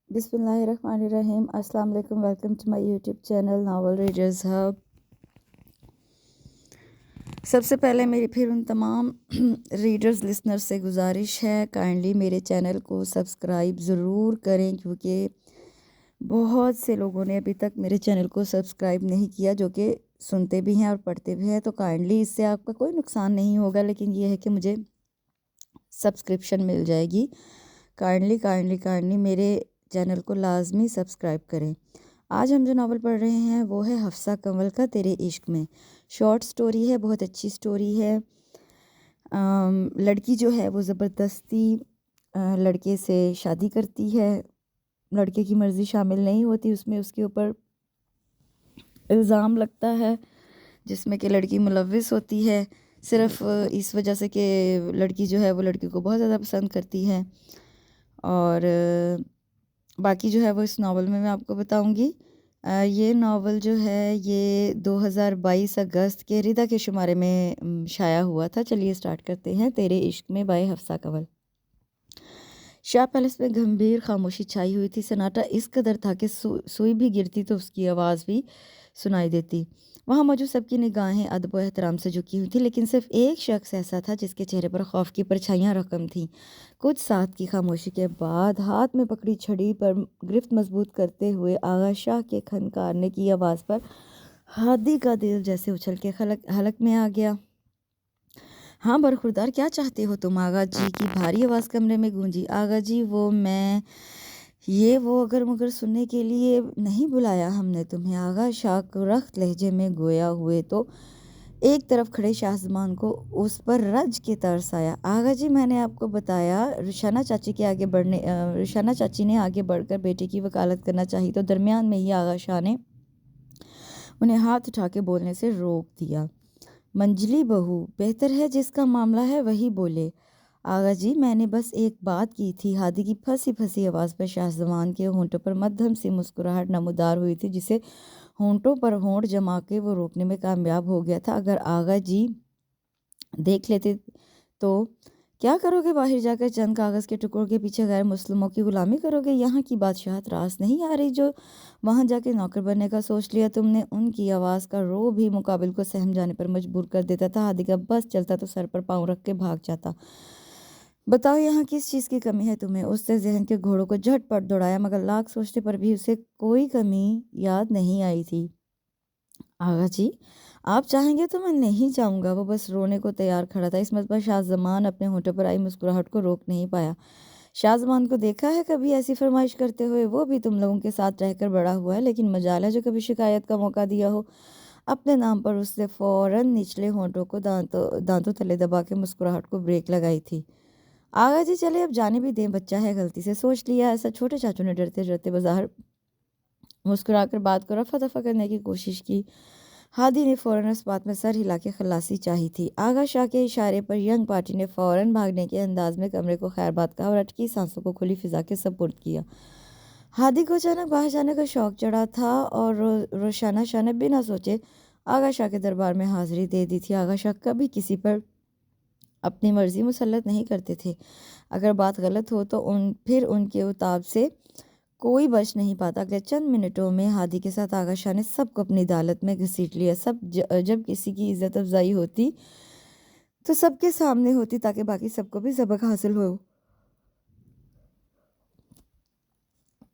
بسم اللہ الرحمن الرحیم۔ السلام علیکم، welcome to my YouTube channel novel readers hub. سب سے پہلے میری پھر ان تمام ریڈرز لسنر سے گزارش ہے، کائنڈلی میرے چینل کو سبسکرائب ضرور کریں، کیونکہ بہت سے لوگوں نے ابھی تک میرے چینل کو سبسکرائب نہیں کیا، جو کہ سنتے بھی ہیں اور پڑھتے بھی ہیں۔ تو کائنڈلی اس سے آپ کا کوئی نقصان نہیں ہوگا، لیکن یہ ہے کہ مجھے سبسکرپشن مل جائے گی۔ کائنڈلی میرے چینل کو لازمی سبسکرائب کریں۔ آج ہم جو ناول پڑھ رہے ہیں وہ ہے حفصہ کنول کا تیرے عشق میں۔ شارٹ سٹوری ہے، بہت اچھی سٹوری ہے۔ لڑکی جو ہے وہ زبردستی لڑکے سے شادی کرتی ہے، لڑکے کی مرضی شامل نہیں ہوتی اس میں، اس کے اوپر الزام لگتا ہے جس میں کہ لڑکی ملوث ہوتی ہے، صرف اس وجہ سے کہ لڑکی جو ہے وہ لڑکی کو بہت زیادہ پسند کرتی ہے۔ اور باقی جو ہے وہ اس ناول میں آپ کو بتاؤں گی۔ یہ ناول جو ہے یہ 2022 اگست کے ریدا کے شمارے میں شائع ہوا تھا۔ چلیے سٹارٹ کرتے ہیں۔ تیرے عشق میں بائے حفصہ کنول۔ شاہ پیلس میں گھمبیر خاموشی چھائی ہوئی تھی۔ سناٹا اس قدر تھا کہ سوئی بھی گرتی تو اس کی آواز بھی سنائی دیتی۔ وہاں موجود سب کی نگاہیں ادب و احترام سے جھکی ہوئی تھی، لیکن صرف ایک شخص ایسا تھا جس کے چہرے پر خوف کی پرچھائیاں رقم تھیں۔ کچھ ساتھ کی خاموشی کے بعد ہاتھ میں پکڑی چھڑی پر گرفت مضبوط کرتے ہوئے آغا شاہ کے کھنکارنے کی آواز پر ہادی کا دل جیسے اچھل کے حلق میں آ گیا۔ ہاں برخوردار، کیا چاہتے ہو تم؟ آغا جی کی بھاری آواز کمرے میں گونجی۔ آغا جی وہ اگر مگر سننے کے لیے نہیں بلایا ہم نے تمہیں۔ آغا شاہ کو رخت لہجے میں گویا ہوئے تو ایک طرف کھڑے شاہ زمان کو اس پر رج کے ترس آیا۔ آغا جی میں نے آپ کو بتایا، رشانہ چاچی نے آگے بڑھ کر بیٹے کی وکالت کرنا چاہی تو درمیان میں ہی آغا شاہ نے انہیں ہاتھ اٹھا کے بولنے سے روک دیا۔ منجلی بہو، بہتر ہے جس کا معاملہ ہے وہی بولے۔ آغا جی میں نے بس ایک بات کی تھی۔ ہادی کی پھنسی پھنسی آواز پر شاہ زمان کے ہونٹوں پر مدھم سی مسکراہٹ نمودار ہوئی تھی، جسے ہونٹوں پر ہونٹ جما کے وہ روکنے میں کامیاب ہو گیا تھا۔ اگر آغا جی دیکھ لیتے تو کیا کرو گے؟ باہر جا کر چند کاغذ کے ٹکڑوں کے پیچھے غیر مسلموں کی غلامی کرو گے؟ یہاں کی بادشاہت راس نہیں آ رہی جو وہاں جا کے نوکر بننے کا سوچ لیا تم نے؟ ان کی آواز کا رو بھی مقابل کو سہم جانے پر مجبور کر دیتا تھا۔ ہادی کا بس چلتا تو سر پر پاؤں رکھ کے بھاگ جاتا۔ بتاؤ یہاں کس چیز کی کمی ہے تمہیں؟ اس نے ذہن کے گھوڑوں کو جھٹ پٹ دوڑایا، مگر لاکھ سوچنے پر بھی اسے کوئی کمی یاد نہیں آئی تھی۔ آغا جی آپ چاہیں گے تو میں نہیں جاؤں گا۔ وہ بس رونے کو تیار کھڑا تھا۔ اس مرتبہ شاہ زمان اپنے ہونٹوں پر آئی مسکراہٹ کو روک نہیں پایا۔ شاہ زمان کو دیکھا ہے کبھی ایسی فرمائش کرتے ہوئے؟ وہ بھی تم لوگوں کے ساتھ رہ کر بڑا ہوا ہے، لیکن مجال ہے جو کبھی شکایت کا موقع دیا ہو؟ اپنے نام پر اس نے فوراً نچلے ہونٹوں کو دانتوں تلے دبا کے مسکراہٹ کو بریک لگائی تھی۔ آغا جی چلے اب جانے بھی دیں، بچہ ہے، غلطی سے سوچ لیا ایسا۔ چھوٹے چاچو نے ڈرتے ڈرتے بظاہر مسکرا کر بات کو رفع دفع کرنے کی کوشش کی۔ ہادی نے فوراً اس بات میں سر ہلا کے خلاصی چاہی تھی۔ آغا شاہ کے اشارے پر ینگ پارٹی نے فوراً بھاگنے کے انداز میں کمرے کو خیر بات کہا اور اٹکی سانسوں کو کھلی فضا کے سپرد کیا۔ ہادی کو اچانک باہر جانے کا شوق چڑھا تھا اور روشانہ شاہ نے بنا سوچے آغا شاہ کے دربار میں حاضری دے دی تھی۔ آغا شاہ کبھی کسی پر اپنی مرضی مسلط نہیں کرتے تھے۔ اگر بات غلط ہو تو پھر ان کے عتاب سے کوئی بچ نہیں پاتا۔ اگلے چند منٹوں میں ہادی کے ساتھ آغا شاہ نے سب کو اپنی عدالت میں گھسیٹ لیا۔ جب کسی کی عزت افزائی ہوتی تو سب کے سامنے ہوتی، تاکہ باقی سب کو بھی سبق حاصل ہو۔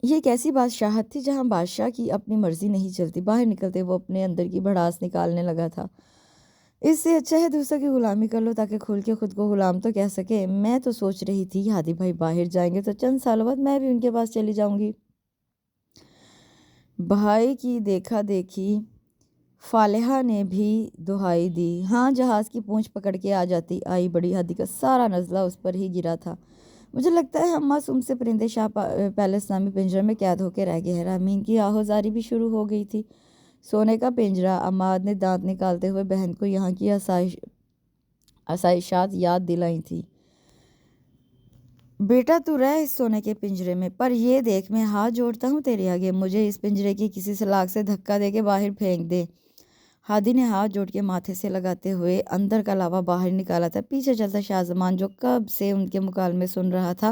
یہ ایک ایسی بادشاہت تھی جہاں بادشاہ کی اپنی مرضی نہیں چلتی۔ باہر نکلتے وہ اپنے اندر کی بھڑاس نکالنے لگا تھا۔ اس سے اچھا ہے دوسروں کی غلامی کر لو، تاکہ کھل کے خود کو غلام تو کہہ سکے۔ میں تو سوچ رہی تھی ہادی بھائی باہر جائیں گے تو چند سالوں بعد میں بھی ان کے پاس چلی جاؤں گی۔ بھائی کی دیکھا دیکھی فالحہ نے بھی دہائی دی۔ ہاں جہاز کی پونچھ پکڑ کے آئی بڑی۔ ہادی کا سارا نزلہ اس پر ہی گرا تھا۔ مجھے لگتا ہے ہم معصوم سے پرندے شاہ پیلس نامی پنجرے میں قید ہو کے رہ گئے ہیں۔ رامین کی آہوزاری بھی شروع ہو گئی تھی۔ سونے کا پنجرہ، عماد نے دانت نکالتے ہوئے بہن کو یہاں کی آسائشات یاد دلائی تھی۔ بیٹا تو رہ اس سونے کے پنجرے میں، پر یہ دیکھ میں ہاتھ جوڑتا ہوں تیرے آگے، مجھے اس پنجرے کی کسی سلاخ سے دھکا دے کے باہر پھینک دے۔ ہادی نے ہاتھ جوڑ کے ماتھے سے لگاتے ہوئے اندر کا لاوا باہر نکالا تھا۔ پیچھے چلتا شاہ زمان جو کب سے ان کے مکالمے سن رہا تھا،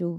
2।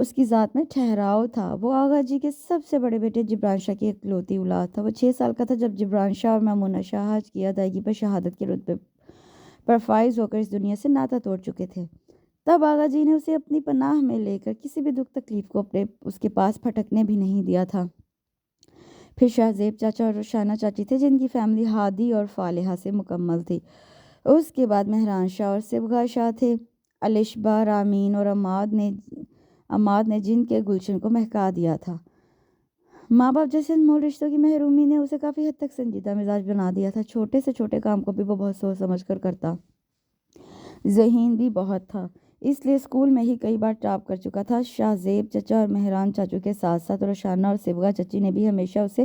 اس کی ذات میں ٹھہراؤ تھا۔ وہ آغا جی کے سب سے بڑے بیٹے جبران شاہ کی اکلوتی اولاد تھا۔ وہ 6 سال کا تھا جب جبران شاہ اور مامونہ شاہ حج کی ادائیگی پر شہادت کے رتبے پر فائز ہو کر اس دنیا سے ناطہ توڑ چکے تھے۔ تب آغا جی نے اسے اپنی پناہ میں لے کر کسی بھی دکھ تکلیف کو اس کے پاس پھٹکنے بھی نہیں دیا تھا۔ پھر شاہ زیب چاچا اور رخسانہ چاچی تھے جن کی فیملی ہادی اور فالحہ سے مکمل تھی۔ اس کے بعد مہران شاہ اور صبغہ شاہ تھے۔ الشبہ، رامین اور عماد نے جن کے گلشن کو مہکا دیا تھا۔ ماں باپ جیسے انمول رشتوں کی محرومی نے اسے کافی حد تک سنجیدہ مزاج بنا دیا تھا۔ چھوٹے سے چھوٹے کام کو بھی وہ بہت سوچ سمجھ کر کرتا۔ ذہین بھی بہت تھا، اس لیے اسکول میں ہی کئی بار ٹاپ کر چکا تھا۔ شاہ زیب چچا اور مہران چاچو کے ساتھ ساتھ رخسانہ اور صبغہ چچی نے بھی ہمیشہ اسے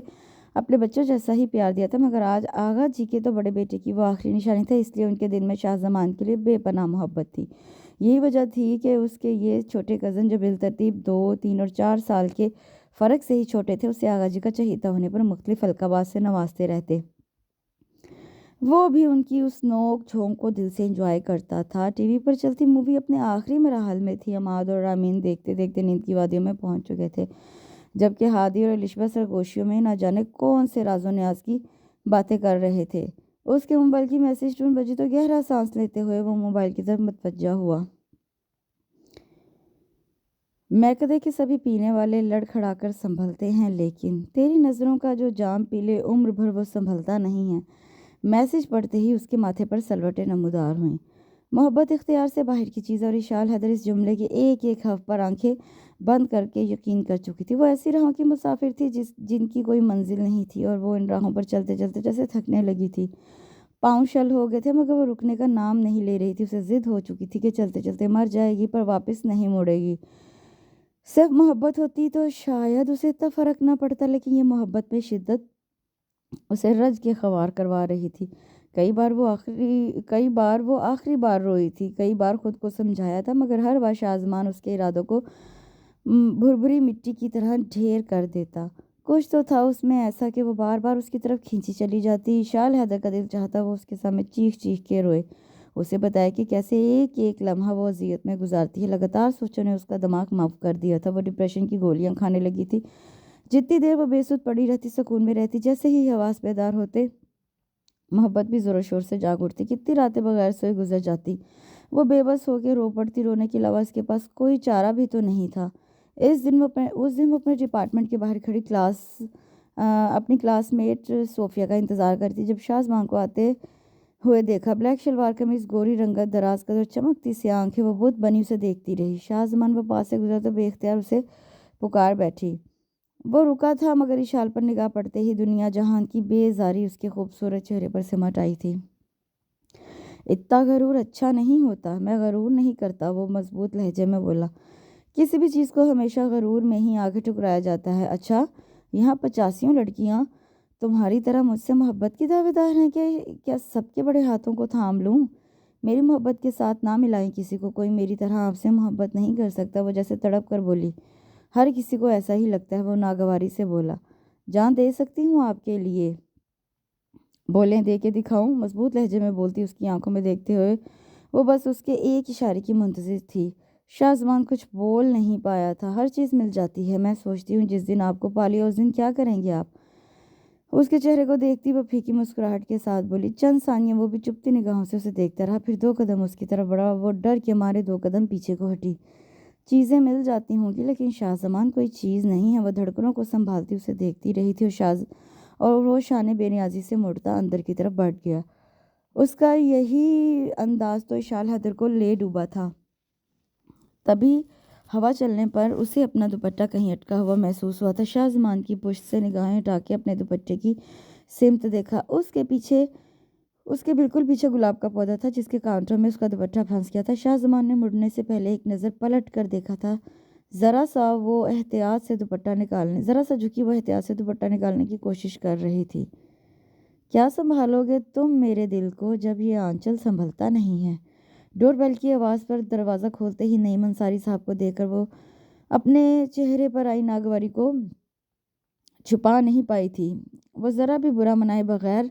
اپنے بچوں جیسا ہی پیار دیا تھا، مگر آج آغا جی کے تو بڑے بیٹے کی وہ آخری نشانی تھا، اس لیے ان کے دل میں شاہ زمان کے لیے بے پناہ محبت تھی۔ یہی وجہ تھی کہ اس کے یہ چھوٹے کزن جو بالترتیب 2، 3 اور 4 سال کے فرق سے ہی چھوٹے تھے، اسے آغا جی کا چہیتا ہونے پر مختلف القابات سے نوازتے رہتے۔ وہ بھی ان کی اس نوک جھونک کو دل سے انجوائے کرتا تھا۔ ٹی وی پر چلتی مووی اپنے آخری مراحل میں تھی۔ عماد اور رامین دیکھتے دیکھتے نیند کی وادیوں میں پہنچ چکے تھے، جبکہ ہادی اور الشبہ سرگوشیوں میں نہ جانے کون سے راز و نیاز کی باتیں کر رہے تھے۔ اس کے موبائل کی میسج ٹون بجی تو گہرا سانس لیتے ہوئے وہ موبائل کی طرف متوجہ ہوا۔ میکدے کے سبھی پینے والے لڑکھڑا کر سنبھلتے ہیں، لیکن تیری نظروں کا جو جام پی لے عمر بھر وہ سنبھلتا نہیں ہے۔ میسج پڑھتے ہی اس کے ماتھے پر سلوٹیں نمودار ہوئیں۔ محبت اختیار سے باہر کی چیز، اور اشال حیدر اس جملے کے ایک ایک حرف پر آنکھیں بند کر کے یقین کر چکی تھی۔ وہ ایسی راہوں کی مسافر تھی جن کی کوئی منزل نہیں تھی، اور وہ ان راہوں پر چلتے چلتے جیسے تھکنے لگی تھی۔ پاؤں شل ہو گئے تھے، مگر وہ رکنے کا نام نہیں لے رہی تھی۔ اسے ضد ہو چکی تھی کہ چلتے چلتے مر جائے گی پر واپس نہیں مڑے گی۔ صرف محبت ہوتی تو شاید اسے اتنا فرق نہ پڑتا، لیکن یہ محبت میں شدت اسے رج کے خوار کروا رہی تھی۔ کئی بار وہ آخری بار روئی تھی، کئی بار خود کو سمجھایا تھا، مگر ہر بار شازمان اس کے ارادوں کو بھربھری مٹی کی طرح ڈھیر کر دیتا۔ کچھ تو تھا اس میں ایسا کہ وہ بار بار اس کی طرف کھینچی چلی جاتی۔ اشال حیدر کا دل چاہتا وہ اس کے سامنے چیخ چیخ کے روئے، اسے بتایا کہ کیسے ایک ایک لمحہ وہ اذیت میں گزارتی ہے۔ لگاتار سوچوں نے اس کا دماغ معاف کر دیا تھا۔ وہ ڈپریشن کی گولیاں کھانے لگی تھی۔ جتنی دیر وہ بے سود پڑی رہتی سکون میں رہتی، جیسے ہی حواس بیدار ہوتے محبت بھی زور و شور سے جاگ اٹھتی۔ کتنی راتیں بغیر سوئے گزر جاتی، وہ بے بس ہو کے رو پڑتی۔ رونے کے علاوہ اس کے پاس کوئی چارہ بھی تو نہیں تھا۔ اس دن وہ اپنے ڈپارٹمنٹ کے باہر کھڑی اپنی کلاس میٹ صوفیہ کا انتظار کرتی۔ جب شازمان کو آتے ہوئے دیکھا، بلیک شلوار قمیض، گوری رنگت، دراز قد اور چمکتی سی آنکھیں، وہ بت بنی اسے دیکھتی رہی۔ شازمان وہ پاس سے گزرا تو بے اختیار اسے پکار بیٹھی۔ وہ رکا تھا، مگر اشال پر نگاہ پڑتے ہی دنیا جہان کی بے زاری اس کے خوبصورت چہرے پر سمٹ آئی تھی۔ اتنا غرور اچھا نہیں ہوتا۔ میں غرور نہیں کرتا، وہ مضبوط لہجے میں بولا۔ کسی بھی چیز کو ہمیشہ غرور میں ہی آگے ٹھکرایا جاتا ہے۔ اچھا، یہاں 85 لڑکیاں تمہاری طرح مجھ سے محبت کی دعوے دار ہیں کہ کیا سب کے بڑے ہاتھوں کو تھام لوں؟ میری محبت کے ساتھ نہ ملائیں کسی کو۔ کوئی میری طرح آپ سے محبت نہیں کر سکتا۔ وہ جیسے تڑپ کر بولی۔ ہر کسی کو ایسا ہی لگتا ہے، وہ ناگواری سے بولا۔ جان دے سکتی ہوں آپ کے لیے۔ بولیں، دے کے دکھاؤں؟ مضبوط لہجے میں بولتی، اس کی آنکھوں میں دیکھتے ہوئے وہ بس اس کے ایک اشارے کی منتظر تھی۔ شازمان کچھ بول نہیں پایا تھا۔ ہر چیز مل جاتی ہے، میں سوچتی ہوں جس دن آپ کو پا لیا اس دن کیا کریں گے آپ؟ اس کے چہرے کو دیکھتی وہ پھیکی مسکراہٹ کے ساتھ بولی۔ چند ثانیے وہ بھی چپتی نگاہوں سے اسے دیکھتا رہا، پھر 2 قدم اس کی طرف بڑھا۔ وہ ڈر کے مارے 2 قدم پیچھے کو ہٹی۔ چیزیں مل جاتی ہوں گی، لیکن شازمان کوئی چیز نہیں ہے۔ وہ دھڑکنوں کو سنبھالتی اسے دیکھتی رہی تھی، اور وہ شانے بے نیازی سے مڑتا اندر کی طرف بڑھ گیا۔ اس کا یہی انداز تو اشال حیدر کو لے ڈوبا تھا۔ تبھی ہوا چلنے پر اسے اپنا دوپٹہ کہیں اٹکا ہوا محسوس ہوا تھا۔ شازمان کی پشت سے نگاہیں ہٹا کے اپنے دوپٹے کی سمت دیکھا۔ اس کے بالکل پیچھے گلاب کا پودا تھا جس کے کاؤنٹر میں اس کا دوپٹہ پھنس گیا تھا۔ شازمان نے مڑنے سے پہلے ایک نظر پلٹ کر دیکھا تھا۔ ذرا سا جھکی وہ احتیاط سے دوپٹہ نکالنے کی کوشش کر رہی تھی۔ کیا سنبھالو گے تم میرے دل کو جب یہ آنچل سنبھلتا نہیں ہے؟ ڈور بیل کی آواز پر دروازہ کھولتے ہی نعیم انصاری صاحب کو دیکھ کر وہ اپنے چہرے پر آئی ناگواری کو چھپا نہیں پائی تھی۔ وہ ذرا بھی برا منائے بغیر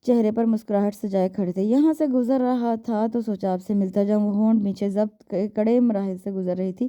چہرے پر مسکراہٹ سجائے کھڑے تھے۔ یہاں سے گزر رہا تھا تو سوچا آپ سے ملتا جاؤں۔ وہ ہونٹ نیچے ضبط کڑے مراحل سے گزر رہی تھی۔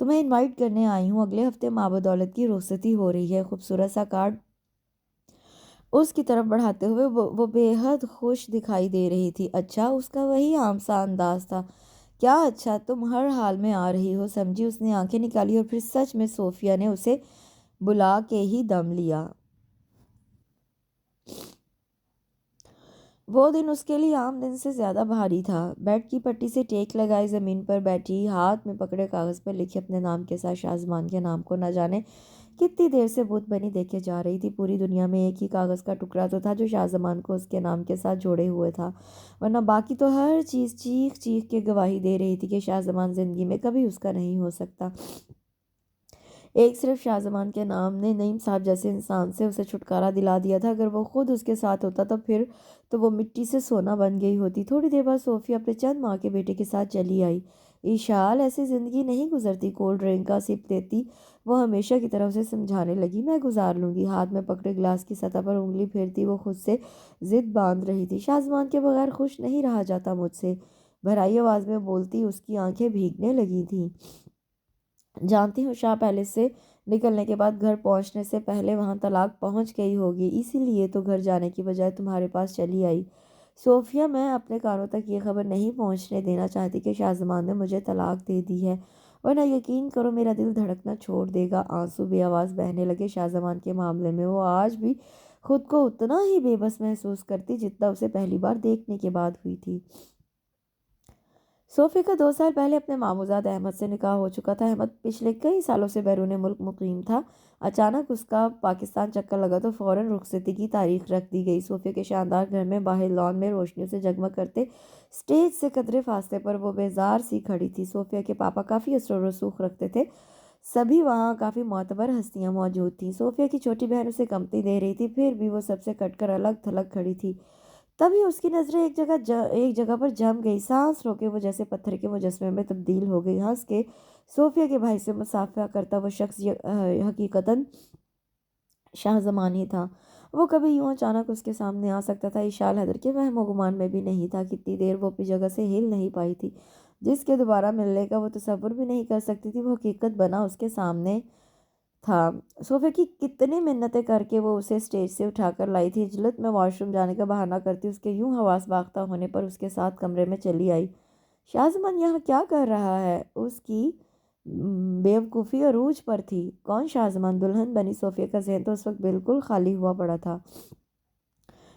تمہیں انوائٹ کرنے آئی ہوں، اگلے ہفتے ماں بدولت کی رخصتی ہو رہی ہے۔ خوبصورت سا کارڈ اس کی طرف بڑھاتے ہوئے وہ بے حد خوش دکھائی دے رہی تھی۔ اچھا، اس کا وہی عام سا انداز تھا۔ کیا اچھا، تم ہر حال میں آ رہی ہو سمجھی۔ اس نے آنکھیں نکالی اور پھر سچ میں صوفیہ نے اسے بلا کے ہی دم لیا۔ وہ دن اس کے لیے عام دن سے زیادہ بھاری تھا۔ بیڈ کی پٹی سے ٹیک لگائی زمین پر بیٹھی، ہاتھ میں پکڑے کاغذ پر لکھے اپنے نام کے ساتھ شاہزمان کے نام کو نہ جانے کتنی دیر سے بت بنی دیکھے جا رہی تھی۔ پوری دنیا میں ایک ہی کاغذ کا ٹکڑا تو تھا جو شاہزمان کو اس کے نام کے ساتھ جوڑے ہوئے تھا، ورنہ باقی تو ہر چیز چیخ چیخ کے گواہی دے رہی تھی کہ شاہزمان زندگی میں کبھی اس کا نہیں ہو سکتا۔ ایک صرف شاہزمان کے نام نے نعیم صاحب جیسے انسان سے اسے چھٹکارا دلا دیا تھا۔ اگر وہ خود اس کے ساتھ ہوتا تو پھر تو وہ مٹی سے سونا بن گئی ہوتی۔ تھوڑی دیر بعد صوفیہ اپنے چند ماہ کے بیٹے کے ساتھ چلی آئی۔ ایشال، ایسی زندگی نہیں گزرتی۔ کولڈ ڈرنک کا سپ لیتی وہ ہمیشہ کی طرح اسے سمجھانے لگی۔ میں گزار لوں گی۔ ہاتھ میں پکڑے گلاس کی سطح پر انگلی پھیرتی وہ خود سے ضد باندھ رہی تھی۔ شاہزمان کے بغیر خوش نہیں رہا جاتا مجھ سے، بھرائی آواز میں بولتی۔ اس کی آنکھیں بھیگنے لگی تھیں۔ جانتی ہوں شاہ پیلس سے نکلنے کے بعد گھر پہنچنے سے پہلے وہاں طلاق پہنچ گئی ہوگی، اسی لیے تو گھر جانے کی بجائے تمہارے پاس چلی آئی۔ صوفیہ، میں اپنے کانوں تک یہ خبر نہیں پہنچنے دینا چاہتی کہ شاہزمان نے مجھے طلاق دے دی ہے، ورنہ یقین کرو میرا دل دھڑکنا چھوڑ دے گا۔ آنسو بے آواز بہنے لگے۔ شاہزمان کے معاملے میں وہ آج بھی خود کو اتنا ہی بے بس محسوس کرتی جتنا اسے پہلی بار دیکھنے کے بعد ہوئی تھی۔ صوفیہ کا 2 سال پہلے اپنے ماموزاد احمد سے نکاح ہو چکا تھا۔ احمد پچھلے کئی سالوں سے بیرون ملک مقیم تھا۔ اچانک اس کا پاکستان چکر لگا تو فوراً رخصتی کی تاریخ رکھ دی گئی۔ صوفیہ کے شاندار گھر میں باہر لان میں روشنیوں سے جگمگ کرتے سٹیج سے قدرے فاصلے پر وہ بیزار سی کھڑی تھی۔ صوفیہ کے پاپا کافی اثر و رسوخ رکھتے تھے، سبھی وہاں کافی معتبر ہستیاں موجود تھیں۔ صوفیہ کی چھوٹی بہن اسے کمتی دے رہی تھی، پھر بھی وہ سب سے کٹ کر الگ تھلگ کھڑی تھی۔ تبھی اس کی نظریں ایک جگہ پر جم گئی۔ سانس روکے وہ جیسے پتھر کے مجسمے میں تبدیل ہو گئی۔ ہنس کے صوفیہ کے بھائی سے مصافحہ کرتا وہ شخص حقیقتاً شاہزمان ہی تھا۔ وہ کبھی یوں اچانک اس کے سامنے آ سکتا تھا، ایشال حیدر کے وہم و گمان میں بھی نہیں تھا۔ کتنی دیر وہ اپنی جگہ سے ہل نہیں پائی تھی۔ جس کے دوبارہ ملنے کا وہ تصور بھی نہیں کر سکتی تھی، وہ حقیقت بنا اس کے سامنے تھا۔ صوفیہ کی کتنی منتیں کر کے وہ اسے اسٹیج سے اٹھا کر لائی تھی۔ جلت میں واش روم جانے کا بہانہ کرتی اس کے یوں حواس باختہ ہونے پر اس کے ساتھ کمرے میں چلی آئی۔ شاہزمان یہاں کیا کر رہا ہے؟ اس کی بیوقوفی عروج پر تھی۔ کون شاہزمان؟ دلہن بنی صوفیہ کا ذہن تو اس وقت بالکل خالی ہوا پڑا تھا۔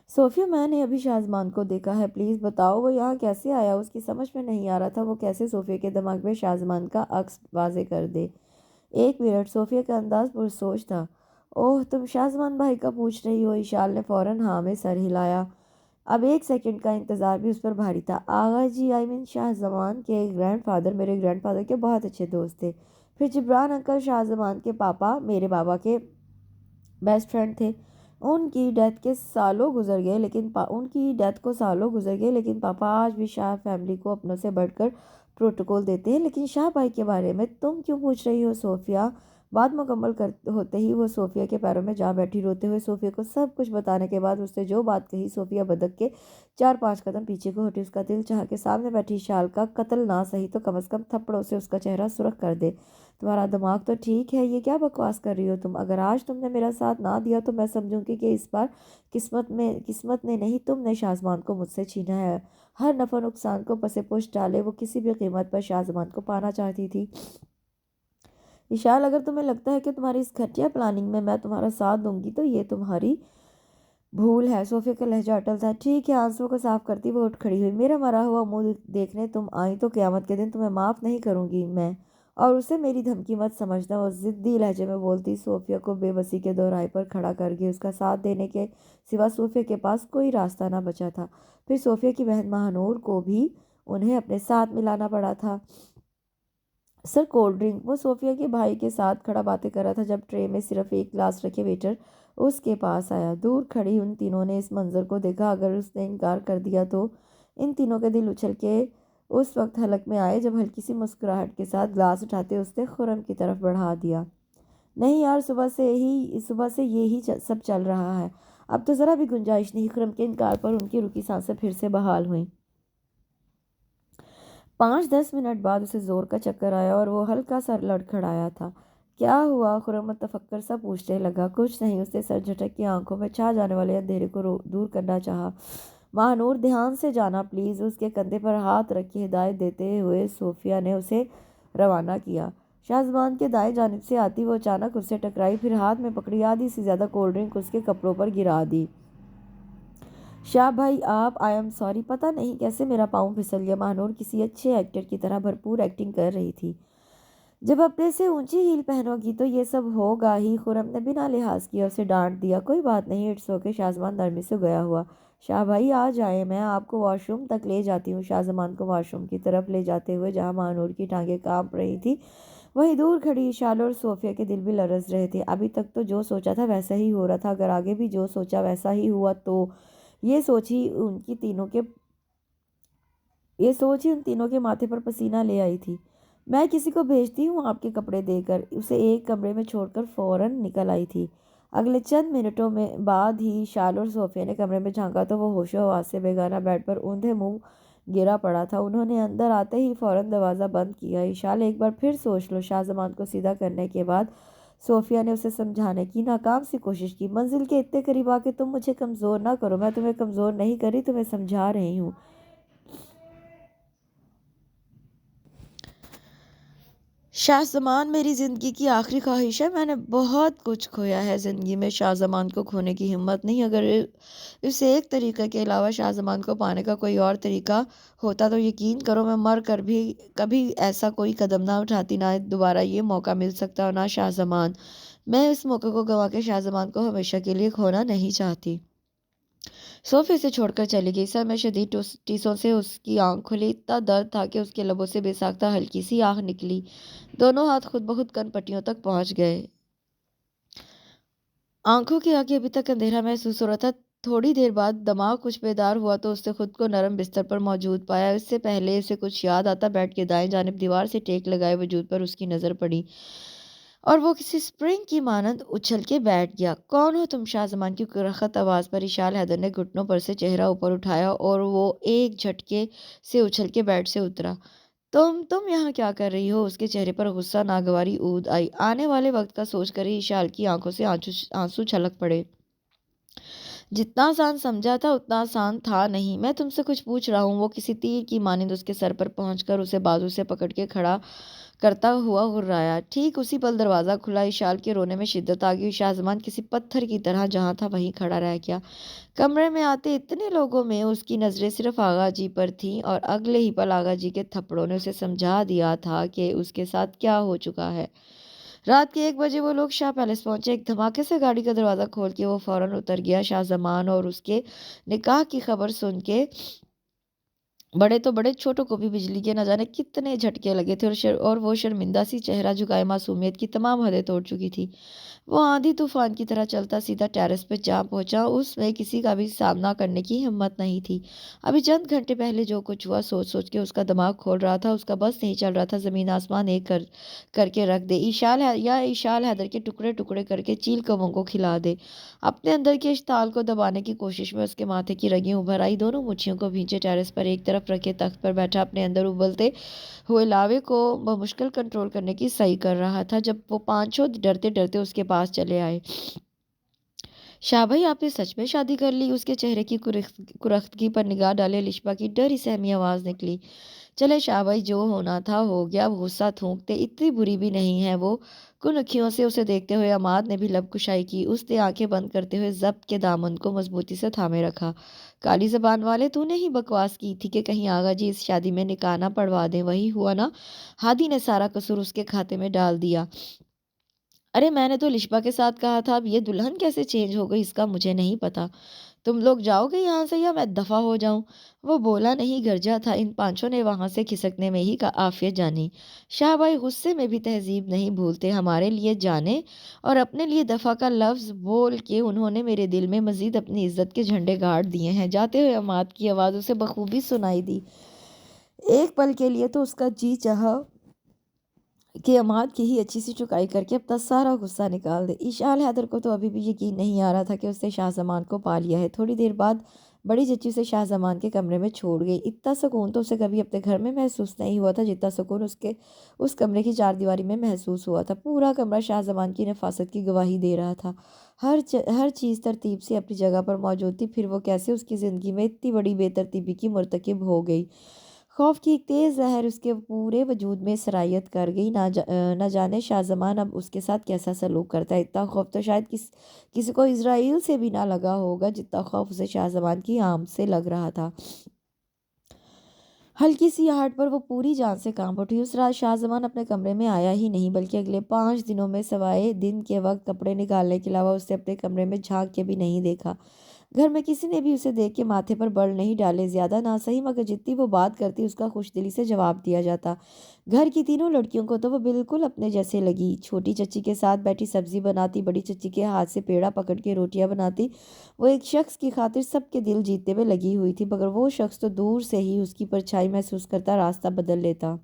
صوفیہ، میں نے ابھی شاہزمان کو دیکھا ہے، پلیز بتاؤ وہ یہاں کیسے آیا؟ اس کی سمجھ میں نہیں آ رہا تھا وہ کیسے صوفیہ کے دماغ میں شاہزمان کا عکس واضح کر دے۔ 1 منٹ، صوفیہ کا انداز پرسوچ تھا۔ اوہ، تم شاہزمان بھائی کا پوچھ رہی ہو؟ ایشال نے فوراً ہاں میں سر ہلایا۔ اب 1 سیکنڈ کا انتظار بھی اس پر بھاری تھا۔ آغا جی، شاہزمان کے گرینڈ فادر میرے گرینڈ فادر کے بہت اچھے دوست تھے۔ پھر جبران انکل شاہزمان کے پاپا میرے بابا کے بیسٹ فرینڈ تھے۔ ان کی ڈیتھ کو سالوں گزر گئے لیکن پاپا آج بھی شاہ فیملی کو اپنوں سے بڑھ کر پروٹوکول دیتے ہیں۔ لیکن شاہ بھائی کے بارے میں تم کیوں پوچھ رہی ہو؟ صوفیہ بات مکمل ہوتے ہی وہ صوفیہ کے پیروں میں جا بیٹھی روتے ہوئے۔ صوفیہ کو سب کچھ بتانے کے بعد اس نے جو بات کہی، صوفیہ بدک کے 4-5 قدم پیچھے کو ہٹی۔ اس کا دل چاہا کہ سامنے بیٹھی شال کا قتل نہ سہی تو کم از کم تھپڑوں سے اس کا چہرہ سرخ کر دے۔ تمہارا دماغ تو ٹھیک ہے؟ یہ کیا بکواس کر رہی ہو تم؟ اگر آج تم نے میرا ساتھ نہ دیا تو میں سمجھوں گی کہ اس بار قسمت نے نہیں تم نے شاہزمان کو مجھ سے چھینا ہے۔ ہر نفع نقصان کو پس پشت ڈالے وہ کسی بھی قیمت پر شاہزمان کو پانا چاہتی تھی۔ ایشال، اگر تمہیں لگتا ہے کہ تمہاری اس گھٹیا پلاننگ میں تمہارا ساتھ دوں گی تو یہ تمہاری بھول ہے۔ صوفیہ کا لہجہ اٹل تھا۔ ٹھیک ہے، آنسوں کو صاف کرتی وہ اٹھ کھڑی ہوئی۔ میرا مرا ہوا منہ دیکھنے تم آئی تو قیامت کے دن تمہیں معاف نہیں کروں گی میں، اور اسے میری دھمکی مت سمجھنا، وہ ضدی لہجے میں بولتی۔ صوفیہ کو بے بسی کے دوراہے پر کھڑا کر کے اس کا ساتھ دینے کے سوا صوفیہ کے پاس کوئی راستہ نہ بچا تھا۔ پھر صوفیہ کی بہن ماہنور کو بھی انہیں اپنے ساتھ ملانا پڑا تھا۔ سر، کولڈ ڈرنک؟ وہ صوفیہ کے بھائی کے ساتھ کھڑا باتیں کر رہا تھا جب ٹرے میں صرف ایک گلاس رکھے ویٹر اس کے پاس آیا۔ دور کھڑی ان تینوں نے اس منظر کو دیکھا۔ اگر اس نے انکار کر دیا تو ان تینوں کے دل اچھل کے اس وقت حلق میں آئے جب ہلکی سی مسکراہٹ کے ساتھ گلاس اٹھاتے اس نے خرم کی طرف بڑھا دیا۔ نہیں یار، صبح سے یہی سب چل رہا ہے، اب تو ذرا بھی گنجائش نہیں۔ خرم کے انکار پر ان کی رکی سانسیں پھر سے بحال ہوئیں۔ 5-10 منٹ بعد اسے زور کا چکر آیا اور وہ ہلکا سا لڑکھڑایا تھا۔ کیا ہوا؟ خرم متفکر سا پوچھنے لگا۔ کچھ نہیں، اس نے سر جھٹک کے آنکھوں میں چھا جانے والے اندھیرے کو دور کرنا چاہا۔ ماہنور دھیان سے جانا پلیز، اس کے کندھے پر ہاتھ رکھ کے ہدایت دیتے ہوئے صوفیہ نے اسے روانہ کیا۔ شاہزمان کے دائیں جانب سے آتی وہ اچانک اس سے ٹکرائی، پھر ہاتھ میں پکڑی آدھی سے زیادہ کولڈ ڈرنک اس کے کپڑوں پر گرا دی۔ شاہ بھائی آپ، آئی ایم سوری، پتہ نہیں کیسے میرا پاؤں پھسل گیا۔ ماہنور کسی اچھے ایکٹر کی طرح بھرپور ایکٹنگ کر رہی تھی۔ جب اپنے سے اونچی ہیل پہنو گی تو یہ سب ہوگا ہی۔ خرم نے بنا لحاظ کیا اسے ڈانٹ دیا۔ کوئی بات نہیں، اٹس اوکے۔ شاہزمان نرمی سے گیا ہوا۔ شاہ بھائی آ جائیں، میں آپ کو واش روم تک لے جاتی ہوں۔ شاہزمان کو واش روم کی طرف لے جاتے ہوئے جہاں ماہنور کی ٹانگیں کانپ رہی تھی وہیں دور کھڑی اشال اور صوفیہ کے دل بھی لرز رہے تھے۔ ابھی تک تو جو سوچا تھا ویسا ہی ہو رہا تھا، اگر آگے بھی جو سوچا ویسا ہی ہوا تو یہ سوچ ہی ان تینوں کے ماتھے پر پسینہ لے آئی تھی۔ میں کسی کو بھیجتی ہوں آپ کے کپڑے دے کر، اسے ایک کمرے میں چھوڑ کر فوراً نکل آئی تھی۔ اگلے چند منٹوں میں بعد ہی اشال اور صوفیہ نے کمرے میں جھانکا تو وہ ہوش و حواس سے بیگانہ بیڈ پر اوندھے منہ گرا پڑا تھا۔ انہوں نے اندر آتے ہی فوراً دروازہ بند کیا۔ اشال ایک بار پھر سوچ لو۔ شاہزمان کو سیدھا کرنے کے بعد صوفیہ نے اسے سمجھانے کی ناکام سی کوشش کی۔ منزل کے اتنے قریب آ کے تم مجھے کمزور نہ کرو۔ میں تمہیں کمزور نہیں کر رہی، تمہیں سمجھا رہی ہوں۔ شاہزمان میری زندگی کی آخری خواہش ہے۔ میں نے بہت کچھ کھویا ہے زندگی میں، شاہزمان کو کھونے کی ہمت نہیں۔ اگر اس ایک طریقے کے علاوہ شاہزمان کو پانے کا کوئی اور طریقہ ہوتا تو یقین کرو میں مر کر بھی کبھی ایسا کوئی قدم نہ اٹھاتی، نہ دوبارہ یہ موقع مل سکتا اور نہ شاہزمان۔ میں اس موقع کو گنوا کے شاہزمان کو ہمیشہ کے لیے کھونا نہیں چاہتی۔ صوفی سے چھوڑ کر چلی گئی۔ سر میں شدید ٹیسوں سے اس کی آنکھ کھلی۔ اتنا درد تھا کہ اس کے لبوں سے بے ساختہ ہلکی سی آہ نکلی۔ دونوں ہاتھ خود بخود کن پٹیوں تک پہنچ گئے۔ آنکھوں کے آگے ابھی تک اندھیرا محسوس ہو رہا تھا۔ تھوڑی دیر بعد دماغ کچھ بیدار ہوا تو اس نے خود کو نرم بستر پر موجود پایا۔ اس سے پہلے اسے کچھ یاد آتا بیڈ کے دائیں جانب دیوار سے ٹیک لگائے وجود پر اس کی نظر پڑی اور وہ کسی سپرنگ کی مانند اچھل کے بیٹھ گیا۔ کون ہو تم؟ شاہزمان کی کرخت آواز پر اشال حیدر نے گھٹنوں پر سے چہرہ اوپر اٹھایا اور وہ ایک جھٹکے سے اچھل کے بیڈ سے اترا۔ تم یہاں کیا کر رہی ہو؟ اس کے چہرے پر غصہ ناگواری اود آئی۔ آنے والے وقت کا سوچ کر ہی اشال کی آنکھوں سے آنسو چھلک پڑے۔ جتنا آسان سمجھا تھا اتنا آسان تھا نہیں۔ میں تم سے کچھ پوچھ رہا ہوں۔ وہ کسی تیر کی مانند اس کے سر پر پہنچ کر اسے بازو سے پکڑ کے کھڑا کرتا ہوا غرایا۔ ٹھیک اسی پل دروازہ کھلا۔ اشال کے رونے میں شدت آ گئی۔ شاہزمان کسی پتھر کی طرح جہاں تھا وہیں کھڑا رہ گیا۔ کمرے میں آتے اتنے لوگوں میں اس کی نظریں صرف آغا جی پر تھیں اور اگلے ہی پل آغا جی کے تھپڑوں نے اسے سمجھا دیا تھا کہ اس کے ساتھ کیا ہو چکا ہے۔ رات کے 1 بجے وہ لوگ شاہ پیلس پہنچے۔ ایک دھماکے سے گاڑی کا دروازہ کھول کے وہ فوراً اتر گیا۔ شاہزمان اور اس کے نکاح کی خبر سن کے بڑے تو بڑے، چھوٹوں کو بھی بجلی کے نہ جانے کتنے جھٹکے لگے تھے اور وہ شرمندہ سی چہرہ جھکائے معصومیت کی تمام حدیں توڑ چکی تھی۔ وہ آندھی طوفان کی طرح چلتا سیدھا ٹیرس پہ جا پہنچا۔ اس میں کسی کا بھی سامنا کرنے کی ہمت نہیں تھی۔ ابھی چند گھنٹے پہلے جو کچھ ہوا سوچ سوچ کے اس کا دماغ کھول رہا تھا۔ اس کا بس نہیں چل رہا تھا زمین آسمان ایک کر کے رکھ دے، اشال حیدر کے ٹکڑے ٹکڑے کر کے چیل کووں کو کھلا دے۔ اپنے اندر کے اشتعال کو دبانے کی کوشش میں اس کے ماتھے کی رگیں ابھر آئی۔ دونوں مچھیوں کو بھینچے ٹیرس پر ایک طرف رکھے تخت پر بیٹھا اپنے اندر ابلتے ہوئے لاوے کو بمشکل کنٹرول کرنے کی سعی کر رہا تھا جب وہ پانچوں ڈرتے ڈرتے اس کے پاس چلے آئے۔ شاہ بھائی آپ نے سچ میں شادی کر لی؟ اس کے چہرے کی کرختگی پر نگاہ ڈالے لشپا کی ڈری سہمی آواز نکلی۔ چلے شاہ بھائی، جو ہونا تھا ہو گیا۔ اب غصہ تھونکتے، اتنی بری بھی نہیں ہے وہ۔ کن اکھیوں سے اسے دیکھتے ہوئے عماد نے بھی لب کشائی کی۔ اس نے آنکھیں بند کرتے ہوئے ضبط کے دامن کو مضبوطی سے تھامے رکھا۔ کالی زبان والے، تو نے ہی بکواس کی تھی کہ کہیں آغا جی اس شادی میں نکاح نہ پڑھوا دیں، وہی ہوا نا؟ ہادی نے سارا قصور اس کے کھاتے میں ڈال دیا۔ ارے میں نے تو لشپا کے ساتھ کہا تھا۔ اب یہ دلہن کیسے چینج ہو گئی اس کا مجھے نہیں پتا۔ تم لوگ جاؤ گے یہاں سے یا میں دفع ہو جاؤں؟ وہ بولا نہیں گرجا تھا۔ ان پانچوں نے وہاں سے کھسکنے میں ہی عافیت جانی۔ شاہ بھائی غصے میں بھی تہذیب نہیں بھولتے۔ ہمارے لیے جانے اور اپنے لیے دفع کا لفظ بول کے انہوں نے میرے دل میں مزید اپنی عزت کے جھنڈے گاڑ دیے ہیں۔ جاتے ہوئے عماد کی آواز اسے بخوبی سنائی دی۔ ایک پل کے لیے تو اس کا جی چاہا کہ عماد کی ہی اچھی سی چکائی کر کے اپنا سارا غصہ نکال دے۔ اشال حیدر کو تو ابھی بھی یقین نہیں آ رہا تھا کہ اس نے شاہزمان کو پا لیا ہے۔ تھوڑی دیر بعد بڑی چچی اسے شاہ زمان کے کمرے میں چھوڑ گئی۔ اتنا سکون تو اسے کبھی اپنے گھر میں محسوس نہیں ہوا تھا جتنا سکون اس کمرے کی 4 دیواری میں محسوس ہوا تھا۔ پورا کمرہ شاہ زمان کی نفاست کی گواہی دے رہا تھا۔ ہر چیز ترتیب سے اپنی جگہ پر موجود تھی، پھر وہ کیسے اس کی زندگی میں اتنی بڑی بے ترتیبی کی مرتکب ہو گئی۔ خوف کی ایک تیز لہر اس کے پورے وجود میں سرایت کر گئی۔ نہ جانے شاہ زمان اب اس کے ساتھ کیسا سلوک کرتا ہے۔ اتنا خوف تو شاید کسی کو اسرائیل سے بھی نہ لگا ہوگا جتنا خوف اسے شاہ زمان کی آمد سے لگ رہا تھا۔ ہلکی سی آہٹ پر وہ پوری جان سے کانپ اٹھی۔ اس رات شاہ زمان اپنے کمرے میں آیا ہی نہیں، بلکہ اگلے 5 دنوں میں سوائے دن کے وقت کپڑے نکالنے کے علاوہ اسے اپنے کمرے میں جھانک کے بھی نہیں دیکھا۔ گھر میں کسی نے بھی اسے دیکھ کے ماتھے پر بل نہیں ڈالے، زیادہ نہ صحیح مگر جتنی وہ بات کرتی اس کا خوش دلی سے جواب دیا جاتا۔ گھر کی تینوں لڑکیوں کو تو وہ بالکل اپنے جیسے لگی۔ چھوٹی چچی کے ساتھ بیٹھی سبزی بناتی، بڑی چچی کے ہاتھ سے پیڑا پکڑ کے روٹیاں بناتی۔ وہ ایک شخص کی خاطر سب کے دل جیتنے میں لگی ہوئی تھی، مگر وہ شخص تو دور سے ہی اس کی پرچھائی محسوس کرتا راستہ بدل لیتا۔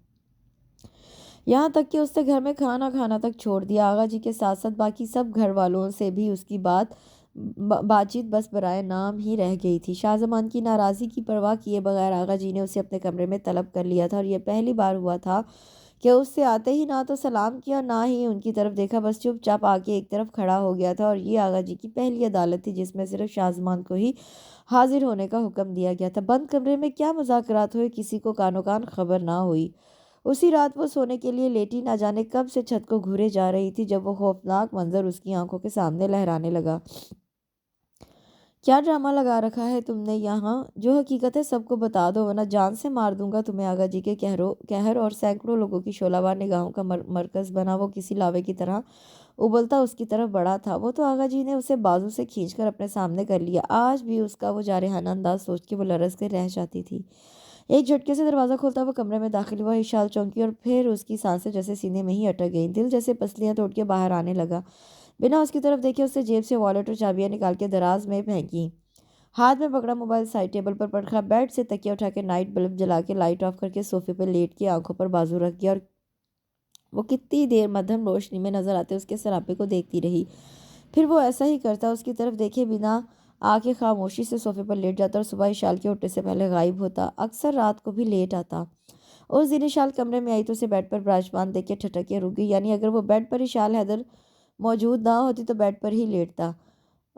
یہاں تک کہ اس نے گھر میں کھانا کھانا تک چھوڑ دیا۔ آغا جی کے ساتھ ساتھ باقی سب گھر والوں سے بھی اس کی بات چیت بس برائے نام ہی رہ گئی تھی۔ شاہ زمان کی ناراضی کی پرواہ کیے بغیر آغا جی نے اسے اپنے کمرے میں طلب کر لیا تھا، اور یہ پہلی بار ہوا تھا کہ اس سے آتے ہی نہ تو سلام کیا نہ ہی ان کی طرف دیکھا، بس چپ چاپ آ کے ایک طرف کھڑا ہو گیا تھا۔ اور یہ آغا جی کی پہلی عدالت تھی جس میں صرف شاہ زمان کو ہی حاضر ہونے کا حکم دیا گیا تھا۔ بند کمرے میں کیا مذاکرات ہوئے کسی کو کانوں کان خبر نہ ہوئی۔ اسی رات وہ سونے کے لیے لیٹی، نہ جانے کب سے چھت کو گھورے جا رہی تھی جب وہ خوفناک منظر اس کی آنکھوں کے سامنے لہرانے لگا۔ کیا ڈرامہ لگا رکھا ہے تم نے یہاں؟ جو حقیقت ہے سب کو بتا دو ورنہ جان سے مار دوں گا تمہیں۔ آغا جی کے قہر اور سینکڑوں لوگوں کی شعلہ وار نگاہوں کا مرکز بنا وہ کسی لاوے کی طرح ابلتا اس کی طرف بڑھا تھا۔ وہ تو آغا جی نے اسے بازو سے کھینچ کر اپنے سامنے کر لیا۔ آج بھی اس کا وہ جارحانہ انداز سوچ کے وہ لرز کر رہ جاتی تھی۔ ایک جھٹکے سے دروازہ کھولتا وہ کمرے میں داخل ہوا، اشال چونکی اور پھر اس کی سانسیں جیسے سینے میں ہی اٹک گئیں، دل جیسے پسلیاں توڑ کے باہر آنے لگا۔ بنا اس کی طرف دیکھے اس نے جیب سے والیٹ اور چابیاں نکال کے دراز میں پھینکی، ہاتھ میں پکڑا موبائل سائڈ ٹیبل پر رکھا، بیڈ سے تکیہ اٹھا کے نائٹ بلب جلا کے لائٹ آف کر کے صوفے پہ لیٹ کے آنکھوں پر بازو رکھ گیا، اور وہ کتنی دیر مدھم روشنی میں نظر آتے اس کے سراپے کو دیکھتی رہی۔ پھر وہ ایسا ہی کرتا، اس کی طرف دیکھے بنا آ کے خاموشی سے صوفے پر لیٹ جاتا اور صبح اشال کے اٹھنے سے پہلے غائب ہوتا۔ اکثر رات کو بھی لیٹ آتا۔ اس دن اشال کمرے میں آئی تو اسے بیڈ پر براجمان دیکھ کے ٹھٹک کے رک گئی، یعنی اگر وہ بیڈ پر اشال حیدر موجود نہ ہوتی تو بیڈ پر ہی لیٹتا۔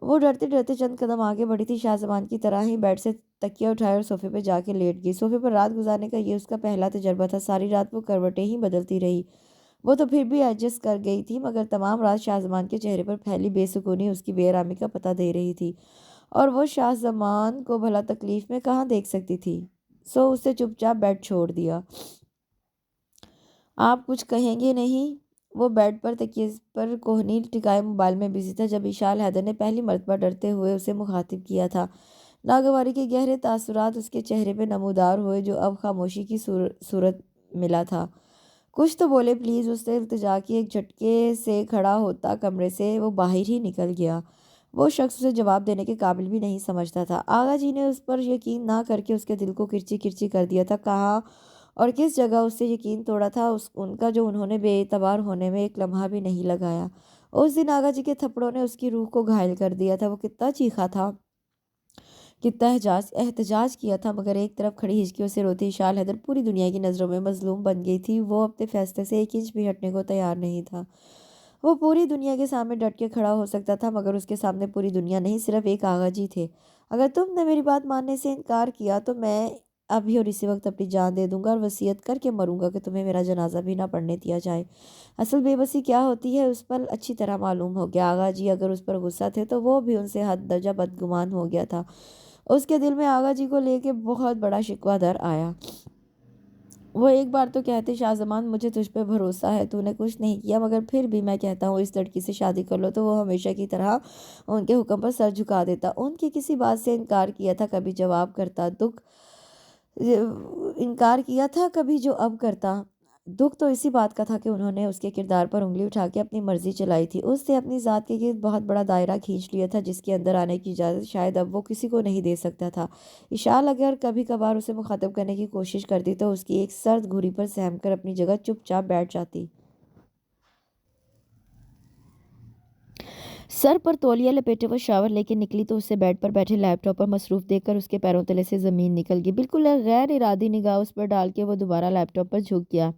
وہ ڈرتے ڈرتے چند قدم آگے بڑھی تھی، شاہ زمان کی طرح ہی بیڈ سے تکیہ اٹھایا اور صوفے پہ جا کے لیٹ گئی۔ صوفے پر رات گزارنے کا یہ اس کا پہلا تجربہ تھا۔ ساری رات وہ کروٹیں ہی بدلتی رہی۔ وہ تو پھر بھی ایڈجسٹ کر گئی تھی، مگر تمام رات شاہ زمان کے چہرے پر پھیلی بے سکونی اس کی بے آرامی کا پتہ دے رہی تھی، اور وہ شاہ زمان کو بھلا تکلیف میں کہاں دیکھ سکتی تھی، سو اس نے چپ چاپ بیڈ چھوڑ دیا۔ آپ کچھ کہیں گے نہیں؟ وہ بیڈ پر تکیے پر کوہنی ٹکائے موبائل میں بزی تھا جب اشال حیدر نے پہلی مرتبہ ڈرتے ہوئے اسے مخاطب کیا تھا۔ ناگواری کے گہرے تاثرات اس کے چہرے پہ نمودار ہوئے جو اب خاموشی کی صورت ملا تھا۔ کچھ تو بولے پلیز، اس نے التجا کی۔ ایک جھٹکے سے کھڑا ہوتا کمرے سے وہ باہر ہی نکل گیا۔ وہ شخص اسے جواب دینے کے قابل بھی نہیں سمجھتا تھا۔ آغا جی نے اس پر یقین نہ کر کے اس کے دل کو کرچی کرچی کر دیا تھا۔ کہاں اور کس جگہ اس سے یقین توڑا تھا ان کا، جو انہوں نے بے اعتبار ہونے میں ایک لمحہ بھی نہیں لگایا۔ اس دن آغا جی کے تھپڑوں نے اس کی روح کو گھائل کر دیا تھا۔ وہ کتنا چیخا تھا، کتنا احتجاج کیا تھا، مگر ایک طرف کھڑی ہچکیوں سے روتی اشال حیدر پوری دنیا کی نظروں میں مظلوم بن گئی تھی۔ وہ اپنے فیصلے سے ایک انچ بھی ہٹنے کو تیار نہیں تھا۔ وہ پوری دنیا کے سامنے ڈٹ کے کھڑا ہو سکتا تھا، مگر اس کے سامنے پوری دنیا نہیں، صرف ایک آغا جی تھے۔ اگر تم نے میری بات ماننے سے انکار کیا تو میں ابھی اور اسی وقت اپنی جان دے دوں گا اور وصیت کر کے مروں گا کہ تمہیں میرا جنازہ بھی نہ پڑھنے دیا جائے۔ اصل بے بسی کیا ہوتی ہے اس پر اچھی طرح معلوم ہو گیا۔ آغا جی اگر اس پر غصہ تھے تو وہ بھی ان سے حد درجہ بدگمان ہو گیا تھا۔ اس کے دل میں آغا جی کو لے کے بہت بڑا شکوہ در آیا۔ وہ ایک بار تو کہتے شاہ زمان مجھے تجھ پہ بھروسہ ہے، تو نے کچھ نہیں کیا، مگر پھر بھی میں کہتا ہوں اس لڑکی سے شادی کر لو، تو وہ ہمیشہ کی طرح ان کے حکم پر سر جھکا دیتا، ان کی کسی بات سے انکار کیا تھا کبھی جواب کرتا، انکار کیا تھا کبھی جو اب کرتا۔ دکھ تو اسی بات کا تھا کہ انہوں نے اس کے کردار پر انگلی اٹھا کے اپنی مرضی چلائی تھی۔ اس نے اپنی ذات کے گرد بہت بڑا دائرہ کھینچ لیا تھا جس کے اندر آنے کی اجازت شاید اب وہ کسی کو نہیں دے سکتا تھا۔ اشال اگر کبھی کبھار اسے مخاطب کرنے کی کوشش کرتی تو اس کی ایک سرد گھوری پر سہم کر اپنی جگہ چپ چاپ بیٹھ جاتی۔ سر پر تولیہ لپیٹے وہ شاور لے کے نکلی تو اسے بیڈ پر بیٹھے لیپ ٹاپ پر مصروف دیکھ کر اس کے پیروں تلے سے زمین نکل گئی۔ بالکل غیر ارادی نگاہ اس پر ڈال کے وہ دوبارہ لیپ ٹاپ پر جھک گیا۔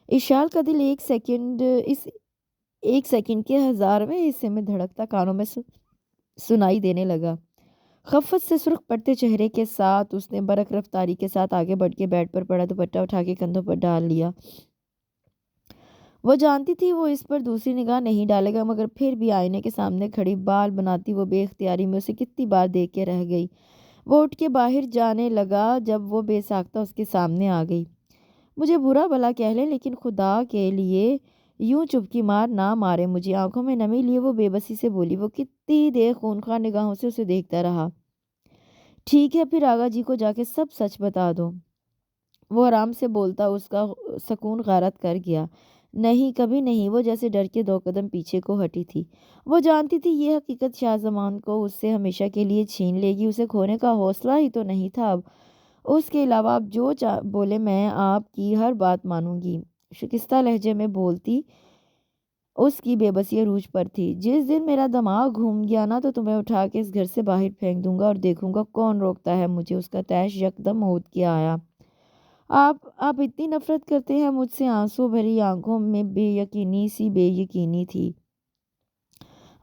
اشال کا دل ایک سیکنڈ کے 1000ویں حصے میں دھڑکتا کانوں میں سنائی دینے لگا۔ خفت سے سرخ پڑتے چہرے کے ساتھ اس نے برق رفتاری کے ساتھ آگے بڑھ کے بیڈ پر پڑا دوپٹہ اٹھا کے کندھوں پر ڈال لیا۔ وہ جانتی تھی وہ اس پر دوسری نگاہ نہیں ڈالے گا، مگر پھر بھی آئینے کے سامنے کھڑی بال بناتی وہ بے اختیاری میں اسے کتنی بار دیکھ کے رہ گئی۔ وہ اٹھ کے باہر جانے لگا جب وہ بے ساختہ اس کے سامنے آ گئی۔ مجھے برا بھلا کہہ لیں لیکن خدا کے لیے یوں چپکی مار نہ مارے مجھے۔ آنکھوں میں نمی لیے وہ بے بسی سے بولی۔ وہ کتنی دیر خونخوار نگاہوں سے اسے دیکھتا رہا۔ ٹھیک ہے پھر آغا جی کو جا کے سب سچ بتا دو، وہ آرام سے بولتا۔ اس کا سکون غارت کر گیا۔ نہیں کبھی نہیں، وہ جیسے ڈر کے 2 قدم پیچھے کو ہٹی تھی۔ وہ جانتی تھی یہ حقیقت شاہ زمان کو اس سے ہمیشہ کے لیے چھین لے گی۔ اسے کھونے کا حوصلہ ہی تو نہیں تھا اب۔ اس کے علاوہ آپ جو بولے میں آپ کی ہر بات مانوں گی، شکستہ لہجے میں بولتی۔ اس کی بے بسی عروج پر تھی۔ جس دن میرا دماغ گھوم گیا نا تو تمہیں اٹھا کے اس گھر سے باہر پھینک دوں گا اور دیکھوں گا کون روکتا ہے مجھے۔ اس کا تیش یکدم اود کے آیا۔ آپ اتنی نفرت کرتے ہیں مجھ سے؟ آنسو بھری آنکھوں میں بے یقینی تھی۔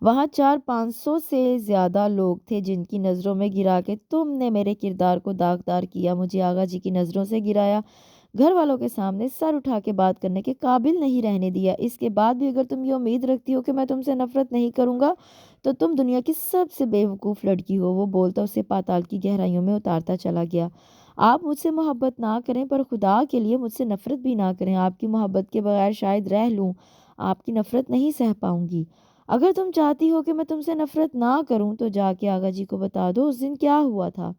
وہاں 400-500 سے زیادہ لوگ تھے جن کی نظروں میں گرا کے تم نے میرے کردار کو داغدار کیا، مجھے آغا جی کی نظروں سے گرایا، گھر والوں کے سامنے سر اٹھا کے بات کرنے کے قابل نہیں رہنے دیا۔ اس کے بعد بھی اگر تم یہ امید رکھتی ہو کہ میں تم سے نفرت نہیں کروں گا تو تم دنیا کی سب سے بے وقوف لڑکی ہو۔ وہ بولتا اسے پاتال کی گہرائیوں میں اتارتا چلا گیا۔ آپ مجھ سے محبت نہ کریں پر خدا کے لیے مجھ سے نفرت بھی نہ کریں۔ آپ کی محبت کے بغیر شاید رہ لوں، آپ کی نفرت نہیں سہ پاؤں گی۔ اگر تم چاہتی ہو کہ میں تم سے نفرت نہ کروں تو جا کے آغا جی کو بتا دو اس دن کیا ہوا تھا۔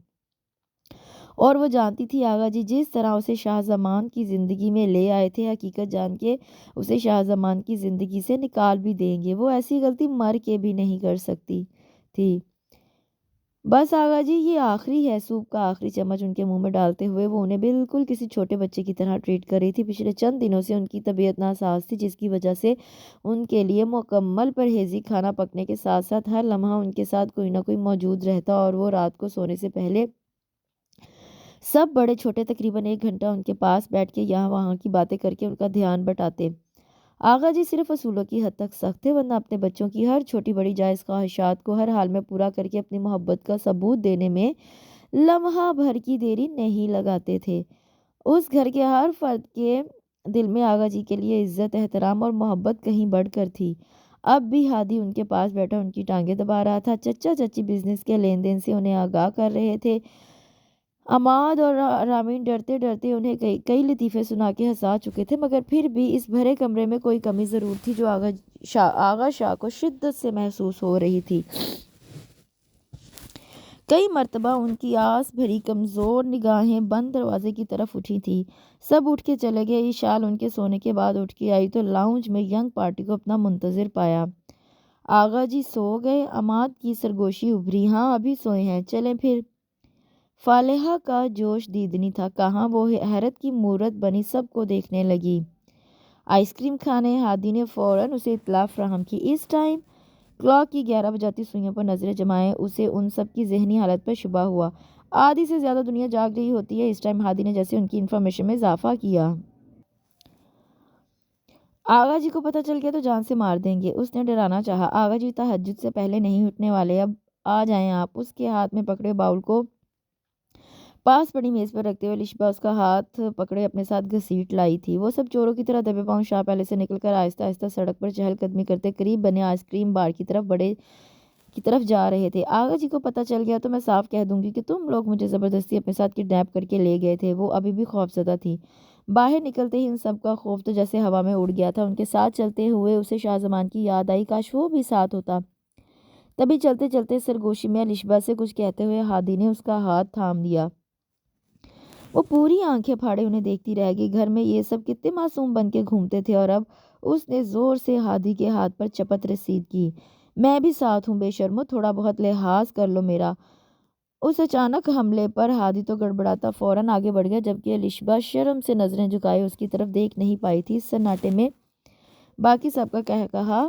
اور وہ جانتی تھی آغا جی جس طرح اسے شاہ زمان کی زندگی میں لے آئے تھے، حقیقت جان کے اسے شاہ زمان کی زندگی سے نکال بھی دیں گے۔ وہ ایسی غلطی مر کے بھی نہیں کر سکتی تھی۔ بس آغا جی یہ آخری ہے۔ سوپ کا آخری چمچ ان کے منہ میں ڈالتے ہوئے وہ انہیں بالکل کسی چھوٹے بچے کی طرح ٹریٹ کر رہی تھی۔ پچھلے چند دنوں سے ان کی طبیعت ناساز تھی جس کی وجہ سے ان کے لیے مکمل پرہیزی کھانا پکنے کے ساتھ ساتھ ہر لمحہ ان کے ساتھ کوئی نہ کوئی موجود رہتا اور وہ رات کو سونے سے پہلے سب بڑے چھوٹے تقریباً 1 گھنٹہ ان کے پاس بیٹھ کے یہاں وہاں کی باتیں کر کے ان کا دھیان بٹاتے۔ آغا جی صرف اصولوں کی حد تک سخت تھے ورنہ اپنے بچوں کی ہر چھوٹی بڑی جائز خواہشات کو ہر حال میں پورا کر کے اپنی محبت کا ثبوت دینے میں لمحہ بھر کی دیری نہیں لگاتے تھے۔ اس گھر کے ہر فرد کے دل میں آغا جی کے لیے عزت، احترام اور محبت کہیں بڑھ کر تھی۔ اب بھی ہادی ان کے پاس بیٹھا ان کی ٹانگیں دبا رہا تھا۔ چچا چچی بزنس کے لین دین سے انہیں آگاہ کر رہے تھے۔ عماد اور رامین ڈرتے ڈرتے انہیں کئی لطیفے سنا کے ہنسا چکے تھے، مگر پھر بھی اس بھرے کمرے میں کوئی کمی ضرور تھی جو آغا شاہ کو شدت سے محسوس ہو رہی تھی۔ کئی مرتبہ ان کی آس بھری کمزور نگاہیں بند دروازے کی طرف اٹھی تھی۔ سب اٹھ کے چلے گئے۔ اشال ان کے سونے کے بعد اٹھ کے آئی تو لاؤنج میں ینگ پارٹی کو اپنا منتظر پایا۔ آغا جی سو گئے؟ عماد کی سرگوشی ابھری۔ ہاں ابھی سوئے ہیں، چلیں پھر۔ فالحہ کا جوش دیدنی تھا۔ کہاں؟ وہ حیرت کی مورت بنی سب کو دیکھنے لگی۔ آئس کریم کھانے؟ ہادی نے فوراً اسے اطلاع فراہم کی۔ اس ٹائم؟ کلاک کی 11 بجاتی سوئیوں پر نظریں جمائے اسے ان سب کی ذہنی حالت پر شبہ ہوا۔ آدھی سے زیادہ دنیا جاگ رہی ہوتی ہے اس ٹائم۔ ہادی نے جیسے ان کی انفارمیشن میں اضافہ کیا۔ آغا جی کو پتہ چل گیا تو جان سے مار دیں گے، اس نے ڈرانا چاہا۔ آغا جی تہجد سے پہلے نہیں اٹھنے والے، اب آ جائیں آپ۔ اس کے ہاتھ میں پکڑے باؤل کو پاس پڑی میز پر رکھتے ہوئے لشبہ اس کا ہاتھ پکڑے اپنے ساتھ گھسیٹ لائی تھی۔ وہ سب چوروں کی طرح دبے پاؤں شاہ پہلے سے نکل کر آہستہ آہستہ سڑک پر چہل قدمی کرتے قریب بنے آئس کریم بار کی طرف جا رہے تھے۔ آغا جی کو پتہ چل گیا تو میں صاف کہہ دوں گی کہ تم لوگ مجھے زبردستی اپنے ساتھ کڈنیپ کر کے لے گئے تھے۔ وہ ابھی بھی خوفزدہ تھی۔ باہر نکلتے ہی ان سب کا خوف تو جیسے ہوا میں اڑ گیا تھا۔ ان کے ساتھ چلتے ہوئے اسے شاہ زمان کی یاد آئی، کاش وہ بھی ساتھ ہوتا۔ تبھی چلتے چلتے سرگوشی میں لشبہ سے کچھ کہتے ہوئے ہادی نے اس کا ہاتھ تھام لیا۔ وہ پوری آنکھیں پھاڑے انہیں دیکھتی رہ گئی۔ گھر میں یہ سب کتنے معصوم بن کے گھومتے تھے اور اب اس نے زور سے ہادی کے ہاتھ پر چپت رسید کی۔ میں بھی ساتھ ہوں بے شرمو، تھوڑا بہت لحاظ کر لو میرا۔ اس اچانک حملے پر ہادی تو گڑبڑاتا فوراً آگے بڑھ گیا جبکہ لشبہ شرم سے نظریں جھکائے اس کی طرف دیکھ نہیں پائی تھی۔ اس سناٹے میں باقی سب کا کہا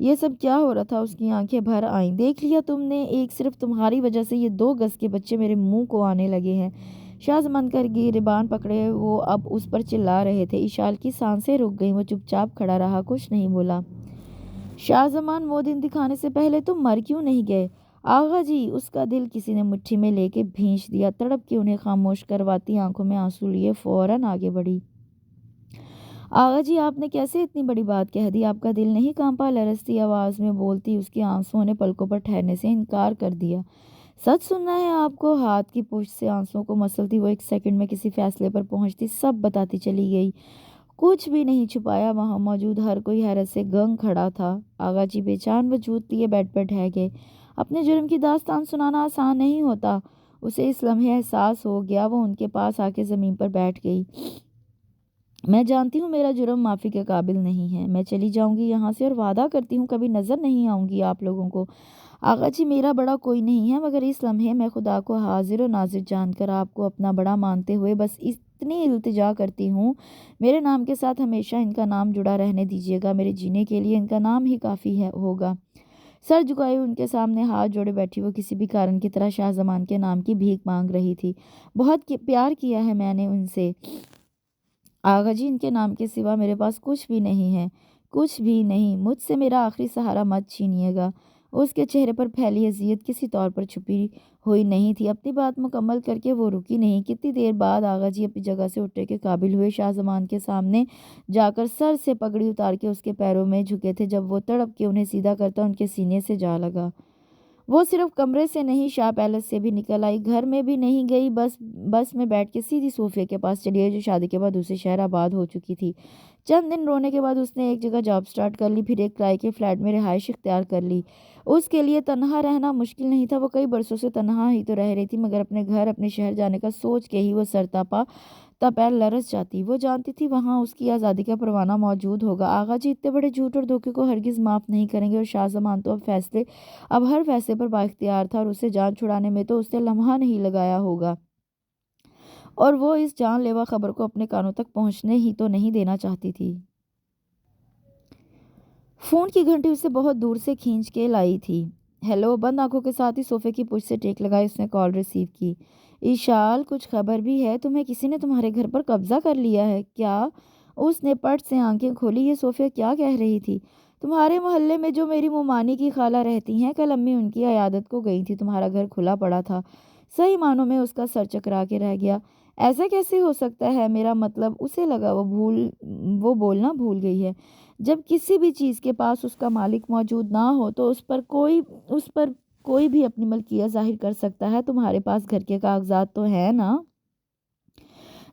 یہ سب کیا ہو رہا تھا؟ اس کی آنکھیں بھر آئیں۔ دیکھ لیا تم نے، ایک صرف تمہاری وجہ سے یہ 2 گز کے بچے میرے منہ کو آنے لگے ہیں۔ شاہ زمان کر گریبان پکڑے وہ اب اس پر چلا رہے تھے۔ اشال کی سانسیں رک گئیں، وہ چپ چاپ کھڑا رہا، کچھ نہیں بولا۔ شاہ زمان، وہ دن دکھانے سے پہلے تم مر کیوں نہیں گئے؟ آغا جی، اس کا دل کسی نے مٹھی میں لے کے بھینچ دیا۔ تڑپ کے انہیں خاموش کرواتی آنکھوں میں آنسو لیے فوراً آگے بڑھی۔ آغا جی، آپ نے کیسے اتنی بڑی بات کہہ دی؟ آپ کا دل نہیں کانپا؟ لرزتی آواز میں بولتی اس کے آنسوؤں نے پلکوں پر ٹھہرنے سے انکار کر دیا۔ سچ سننا ہے آپ کو؟ ہاتھ کی پشت سے آنسوؤں کو مسلتی وہ ایک سیکنڈ میں کسی فیصلے پر پہنچتی سب بتاتی چلی گئی۔ کچھ بھی نہیں چھپایا، وہاں موجود ہر کوئی حیرت سے گنگ کھڑا تھا۔ آغا جی بے چین وجود لیے بیڈ پر ٹھہر گئے۔ اپنے جرم کی داستان سنانا آسان نہیں ہوتا۔ اسے اس لمحے احساس ہو گیا۔ وہ ان کے پاس آ کے زمین پر بیٹھ گئی۔ میں جانتی ہوں میرا جرم معافی کے قابل نہیں ہے۔ میں چلی جاؤں گی یہاں سے اور وعدہ کرتی ہوں کبھی نظر نہیں آؤں گی آپ لوگوں کو۔ آغا جی، میرا بڑا کوئی نہیں ہے، مگر اس لمحے میں خدا کو حاضر و ناظر جان کر آپ کو اپنا بڑا مانتے ہوئے بس اتنی التجا کرتی ہوں، میرے نام کے ساتھ ہمیشہ ان کا نام جڑا رہنے دیجیے گا۔ میرے جینے کے لیے ان کا نام ہی کافی ہوگا۔ سر جھکائے ان کے سامنے ہاتھ جوڑے بیٹھی وہ کسی بھی کارن کی طرح شاہ زمان کے نام کی بھیک مانگ رہی تھی۔ بہت پیار کیا ہے میں نے ان سے آغا جی، ان کے نام کے سوا میرے پاس کچھ بھی نہیں ہے، کچھ بھی نہیں۔ مجھ سے میرا آخری سہارا مت چھینیے گا۔ اس کے چہرے پر پھیلی اذیت کسی طور پر چھپی ہوئی نہیں تھی۔ اپنی بات مکمل کر کے وہ رکی نہیں۔ کتنی دیر بعد آغا جی اپنی جگہ سے اٹھنے کے قابل ہوئے۔ شاہ زمان کے سامنے جا کر سر سے پگڑی اتار کے اس کے پیروں میں جھکے تھے۔ جب وہ تڑپ کے انہیں سیدھا کرتا ان کے سینے سے جا لگا۔ وہ صرف کمرے سے نہیں، شاہ پیلس سے بھی نکل آئی، گھر میں بھی نہیں گئی، بس میں بیٹھ کے سیدھی صوفیہ کے پاس چلی گئی جو شادی کے بعد دوسرے شہر آباد ہو چکی تھی۔ چند دن رونے کے بعد اس نے ایک جگہ جاب سٹارٹ کر لی، پھر ایک کرائے کے فلیٹ میں رہائش اختیار کر لی۔ اس کے لیے تنہا رہنا مشکل نہیں تھا، وہ کئی برسوں سے تنہا ہی تو رہ رہی تھی، مگر اپنے گھر اپنے شہر جانے کا سوچ کے ہی وہ سر تا پیر لرز جاتی۔ وہ جانتی تھی وہاں اس کی آزادی کا پروانہ موجود ہوگا۔ آغا جی اتنے بڑے جھوٹ اور دھوکے کو ہرگز معاف نہیں کریں گے، اور شاہ زمان تو اب ہر فیصلے پر بااختیار تھا، اور اسے جان چھڑانے میں تو اس نے لمحہ نہیں لگایا ہوگا، اور وہ اس جان لیوا خبر کو اپنے کانوں تک پہنچنے ہی تو نہیں دینا چاہتی تھی۔ فون کی گھنٹی اسے بہت دور سے کھینچ کے لائی تھی۔ ہیلو! بند آنکھوں کے ساتھ ہی صوفے کی پشت سے ٹیک لگائی اس نے کال ریسیو کی۔ ایشال، کچھ خبر بھی ہے؟ تمہیں کسی نے تمہارے گھر پر قبضہ کر لیا ہے کیا؟ اس نے پٹ سے آنکھیں کھولی۔ یہ صوفیہ کیا کہہ رہی تھی؟ تمہارے محلے میں جو میری مومانی کی خالہ رہتی ہیں، کل امی ان کی عیادت کو گئی تھی، تمہارا گھر کھلا پڑا تھا۔ صحیح معنوں میں اس کا سر چکرا کے رہ گیا۔ ایسا کیسے ہو سکتا ہے؟ میرا مطلب، اسے لگا وہ بولنا بھول گئی ہے۔ جب کسی بھی چیز کے پاس اس کا مالک موجود نہ ہو تو اس پر کوئی بھی اپنی ملکیت ظاہر کر سکتا ہے۔ تمہارے پاس گھر کے کاغذات تو ہیں نا؟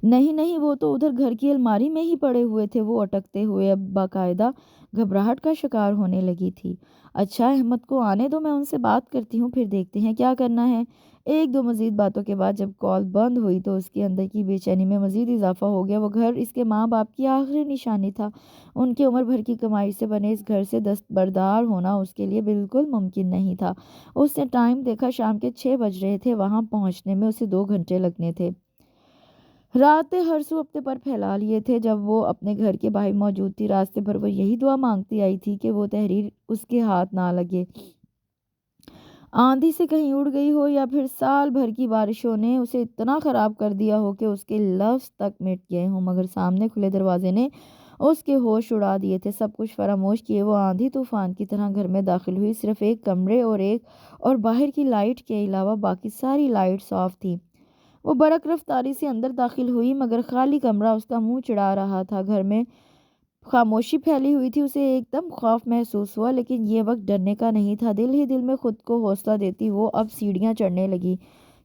نہیں، وہ تو ادھر گھر کی الماری میں ہی پڑے ہوئے تھے۔ وہ اٹکتے ہوئے اب باقاعدہ گھبراہٹ کا شکار ہونے لگی تھی۔ اچھا، احمد کو آنے دو، میں ان سے بات کرتی ہوں، پھر دیکھتے ہیں کیا کرنا ہے۔ ایک دو مزید باتوں کے بعد جب کال بند ہوئی تو اس کے اندر کی بے چینی میں مزید اضافہ ہو گیا۔ وہ گھر اس کے ماں باپ کی آخری نشانی تھا۔ ان کی عمر بھر کی کمائی سے بنے اس گھر سے دستبردار ہونا اس کے لیے بالکل ممکن نہیں تھا۔ اس نے ٹائم دیکھا، شام کے 6 بج رہے تھے۔ وہاں پہنچنے میں اسے 2 گھنٹے لگنے تھے۔ راتیں ہر سو اپنے پر پھیلا لیے تھے۔ جب وہ اپنے گھر کے باہر موجود تھی، راستے بھر وہ یہی دعا مانگتی آئی تھی کہ وہ تحریر اس کے ہاتھ نہ لگے، آندھی سے کہیں اڑ گئی ہو، یا پھر سال بھر کی بارشوں نے اسے اتنا خراب کر دیا ہو کہ اس کے لفظ تک مٹ گئے ہوں۔ مگر سامنے کھلے دروازے نے اس کے ہوش اڑا دیے تھے۔ سب کچھ فراموش کیے وہ آندھی طوفان کی طرح گھر میں داخل ہوئی۔ صرف ایک کمرے اور باہر کی لائٹ کے علاوہ باقی ساری لائٹس آف تھی۔ وہ برق رفتاری سے اندر داخل ہوئی، مگر خالی کمرہ اس کا منہ چڑھا رہا تھا۔ گھر میں خاموشی پھیلی ہوئی تھی۔ اسے ایک دم خوف محسوس ہوا، لیکن یہ وقت ڈرنے کا نہیں تھا۔ دل ہی دل میں خود کو حوصلہ دیتی وہ اب سیڑھیاں چڑھنے لگی۔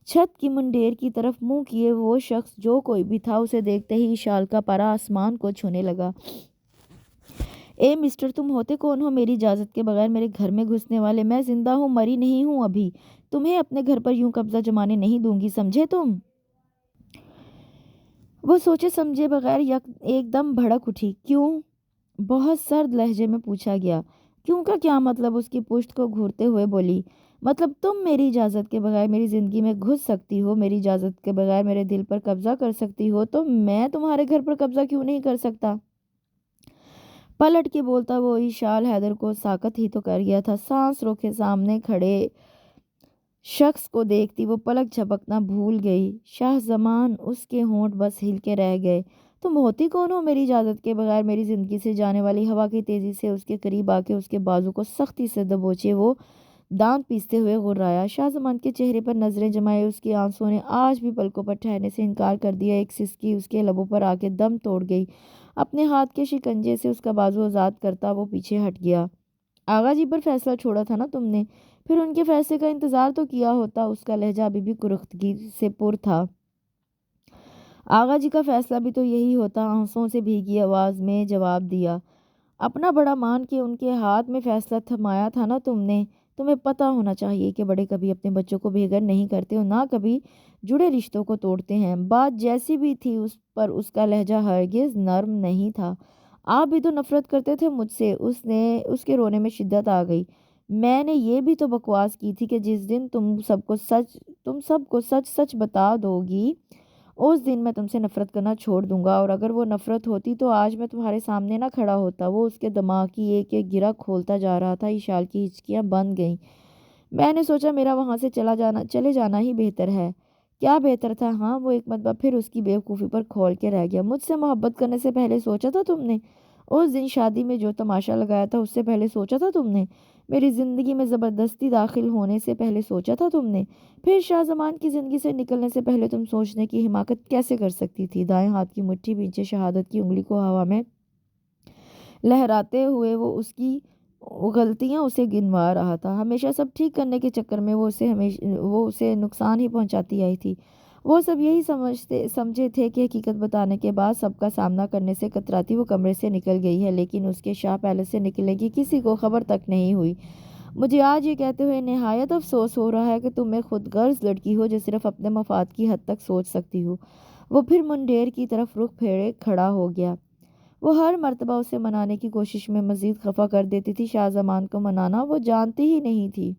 چھت کی منڈیر کی طرف منہ کیے وہ شخص جو کوئی بھی تھا، اسے دیکھتے ہی شال کا پارا آسمان کو چھونے لگا۔ اے مسٹر، تم ہوتے کون ہو میری اجازت کے بغیر میرے گھر میں گھسنے والے؟ میں زندہ ہوں، مری نہیں ہوں ابھی۔ تمہیں اپنے گھر پر یوں قبضہ جمانے نہیں دوں گی، سمجھے تم؟ وہ سوچے سمجھے بغیر ایک دم بھڑک اٹھی۔ کیوں؟ بہت سرد لہجے میں پوچھا گیا۔ کیوں کا کیا مطلب؟ اس کی پشت کو گھورتے ہوئے بولی۔ مطلب تم میری اجازت کے بغیر میری زندگی میں گھس سکتی ہو، میری اجازت کے بغیر میرے دل پر قبضہ کر سکتی ہو، تو میں تمہارے گھر پر قبضہ کیوں نہیں کر سکتا؟ پلٹ کے بولتا وہ اشال حیدر کو ساکت ہی تو کر گیا تھا۔ سانس روکے سامنے کھڑے شخص کو دیکھتی وہ پلک جھپکنا بھول گئی۔ شاہ زمان، اس کے ہونٹ بس ہل کے رہ گئے۔ تم ہوتی کون ہو میری اجازت کے بغیر میری زندگی سے جانے والی؟ ہوا کی تیزی سے اس کے قریب آ کے اس کے بازو کو سختی سے دبوچے وہ دانت پیستے ہوئے غرایا۔ شاہ زمان کے چہرے پر نظریں جمائے، اس کی آنسوؤں نے آج بھی پلکوں پر ٹھہرنے سے انکار کر دیا۔ ایک سسکی اس کے لبوں پر آ کے دم توڑ گئی۔ اپنے ہاتھ کے شکنجے سے اس کا بازو آزاد کرتا وہ پیچھے ہٹ گیا۔ آغا جی پر فیصلہ چھوڑا تھا نا تم نے؟ پھر ان کے فیصلے کا انتظار تو کیا ہوتا۔ اس کا لہجہ ابھی بھی کرختگی سے پر تھا۔ آغا جی کا فیصلہ بھی تو یہی ہوتا، آنسوؤں سے بھیگی آواز میں جواب دیا۔ اپنا بڑا مان کے ان کے ہاتھ میں فیصلہ تھمایا تھا نا تم نے؟ تمہیں پتہ ہونا چاہیے کہ بڑے کبھی اپنے بچوں کو بے گھر نہیں کرتے اور نہ کبھی جڑے رشتوں کو توڑتے ہیں۔ بات جیسی بھی تھی اس پر اس کا لہجہ ہرگز نرم نہیں تھا۔ آپ بھی تو نفرت کرتے تھے مجھ سے۔ اس کے رونے میں شدت آ گئی۔ میں نے یہ بھی تو بکواس کی تھی کہ جس دن تم سب کو سچ سچ بتا دو گی اس دن میں تم سے نفرت کرنا چھوڑ دوں گا، اور اگر وہ نفرت ہوتی تو آج میں تمہارے سامنے نہ کھڑا ہوتا۔ وہ اس کے دماغ کی ایک ایک گرہ کھولتا جا رہا تھا۔ اشال کی ہچکیاں بند گئیں۔ میں نے سوچا میرا وہاں سے چلے جانا ہی بہتر ہے۔ کیا بہتر تھا؟ ہاں، وہ ایک مرتبہ پھر اس کی بیوقوفی پر کھول کے رہ گیا۔ مجھ سے محبت کرنے سے پہلے سوچا تھا تم نے؟ اس دن شادی میں جو تماشا لگایا تھا اس سے پہلے سوچا تھا تم نے؟ میری زندگی میں زبردستی داخل ہونے سے پہلے سوچا تھا تم نے؟ پھر شاہ زمان کی زندگی سے نکلنے سے پہلے تم سوچنے کی حماقت کیسے کر سکتی تھی؟ دائیں ہاتھ کی مٹھی پیچھے شہادت کی انگلی کو ہوا میں لہراتے ہوئے وہ اس کی غلطیاں اسے گنوا رہا تھا۔ ہمیشہ سب ٹھیک کرنے کے چکر میں وہ اسے نقصان ہی پہنچاتی آئی تھی۔ وہ سب یہی سمجھے تھے کہ حقیقت بتانے کے بعد سب کا سامنا کرنے سے کتراتی وہ کمرے سے نکل گئی ہے، لیکن اس کے شاہ پیلس سے نکلنے کی کسی کو خبر تک نہیں ہوئی۔ مجھے آج یہ کہتے ہوئے نہایت افسوس ہو رہا ہے کہ تم ایک خود غرض لڑکی ہو جو صرف اپنے مفاد کی حد تک سوچ سکتی ہو۔ وہ پھر منڈیر کی طرف رخ پھیرے کھڑا ہو گیا۔ وہ ہر مرتبہ اسے منانے کی کوشش میں مزید خفا کر دیتی تھی۔ شاہ زمان کو منانا وہ جانتی ہی نہیں تھی۔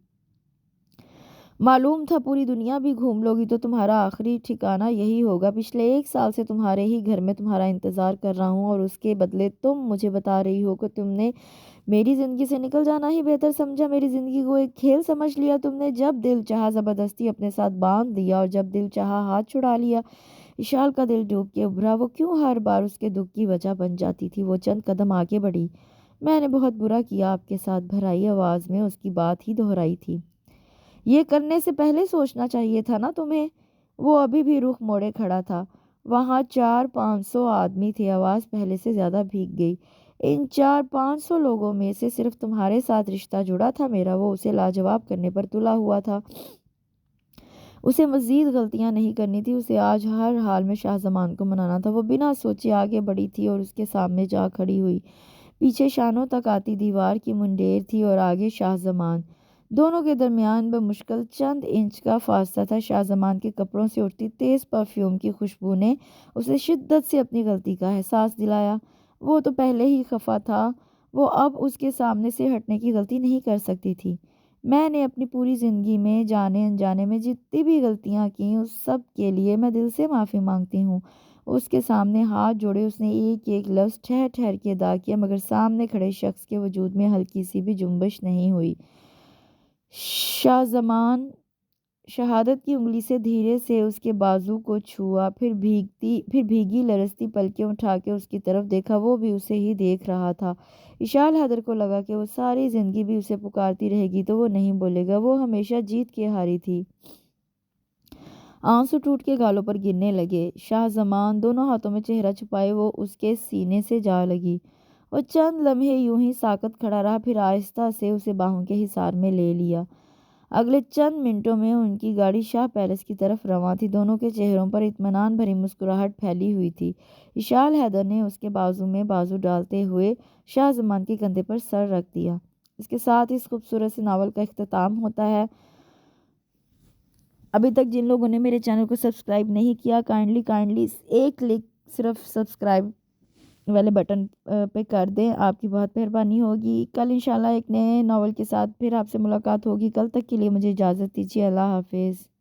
معلوم تھا پوری دنیا بھی گھوم لو گی تو تمہارا آخری ٹھکانہ یہی ہوگا۔ پچھلے 1 سال سے تمہارے ہی گھر میں تمہارا انتظار کر رہا ہوں، اور اس کے بدلے تم مجھے بتا رہی ہو کہ تم نے میری زندگی سے نکل جانا ہی بہتر سمجھا۔ میری زندگی کو ایک کھیل سمجھ لیا تم نے۔ جب دل چاہا زبردستی اپنے ساتھ باندھ دیا اور جب دل چاہا ہاتھ چھڑا لیا۔ اشال کا دل ڈوب کے ابھرا۔ وہ کیوں ہر بار اس کے دکھ کی وجہ بن جاتی تھی؟ وہ چند قدم آگے بڑھی۔ میں نے بہت برا کیا آپ کے ساتھ، بھرائی آواز میں اس کی بات ہی دہرائی تھی۔ یہ کرنے سے پہلے سوچنا چاہیے تھا نا تمہیں؟ وہ ابھی بھی رخ موڑے کھڑا تھا۔ وہاں 400-500 آدمی تھے۔ آواز پہلے سے زیادہ بھیگ گئی۔ ان 400-500 لوگوں میں سے صرف تمہارے ساتھ رشتہ جڑا تھا میرا۔ وہ اسے لاجواب کرنے پر تلا ہوا تھا۔ اسے مزید غلطیاں نہیں کرنی تھی۔ اسے آج ہر حال میں شاہ زمان کو منانا تھا۔ وہ بنا سوچے آگے بڑھی تھی اور اس کے سامنے جا کھڑی ہوئی۔ پیچھے شانوں تک آتی دیوار کی منڈیر تھی اور آگے شاہ زمان۔ دونوں کے درمیان بمشکل چند انچ کا فاصلہ تھا۔ شاہ زمان کے کپڑوں سے اٹھتی تیز پرفیوم کی خوشبو نے اسے شدت سے اپنی غلطی کا احساس دلایا۔ وہ تو پہلے ہی خفا تھا۔ وہ اب اس کے سامنے سے ہٹنے کی غلطی نہیں کر سکتی تھی۔ میں نے اپنی پوری زندگی میں جانے انجانے میں جتنی بھی غلطیاں کیں اس سب کے لیے میں دل سے معافی مانگتی ہوں۔ اس کے سامنے ہاتھ جوڑے اس نے ایک ایک لفظ ٹھہر ٹھہر کے ادا کیا، مگر سامنے کھڑے شخص کے وجود میں ہلکی سی بھی جنبش نہیں ہوئی۔ شاہ زمان شہادت کی انگلی سے دھیرے سے اس کے بازو کو چھوا، پھر بھیگی لرزتی پلکیں اٹھا کے اس کی طرف دیکھا۔ وہ بھی اسے ہی دیکھ رہا تھا۔ اشال حیدر کو لگا کہ وہ ساری زندگی بھی اسے پکارتی رہے گی تو وہ نہیں بولے گا۔ وہ ہمیشہ جیت کے ہاری تھی۔ آنسو ٹوٹ کے گالوں پر گرنے لگے۔ شاہ زمان دونوں ہاتھوں میں چہرہ چھپائے وہ اس کے سینے سے جا لگی۔ وہ چند لمحے یوں ہی ساکت کھڑا رہا، پھر آہستہ سے اسے باہوں کے حصار میں لے لیا۔ اگلے چند منٹوں میں ان کی گاڑی شاہ پیلس کی طرف رواں تھی۔ دونوں کے چہروں پر اطمینان بھری مسکراہٹ پھیلی ہوئی تھی۔ اشال حیدر نے اس کے بازو میں بازو ڈالتے ہوئے شاہ زمان کے کندھے پر سر رکھ دیا۔ اس کے ساتھ اس خوبصورت سے ناول کا اختتام ہوتا ہے۔ ابھی تک جن لوگوں نے میرے چینل کو سبسکرائب نہیں کیا، کائنڈلی ایک کلک صرف سبسکرائب والے بٹن پہ کر دیں، آپ کی بہت مہربانی ہوگی۔ کل انشاءاللہ ایک نئے ناول کے ساتھ پھر آپ سے ملاقات ہوگی۔ کل تک کے لیے مجھے اجازت دیجیے۔ اللہ حافظ۔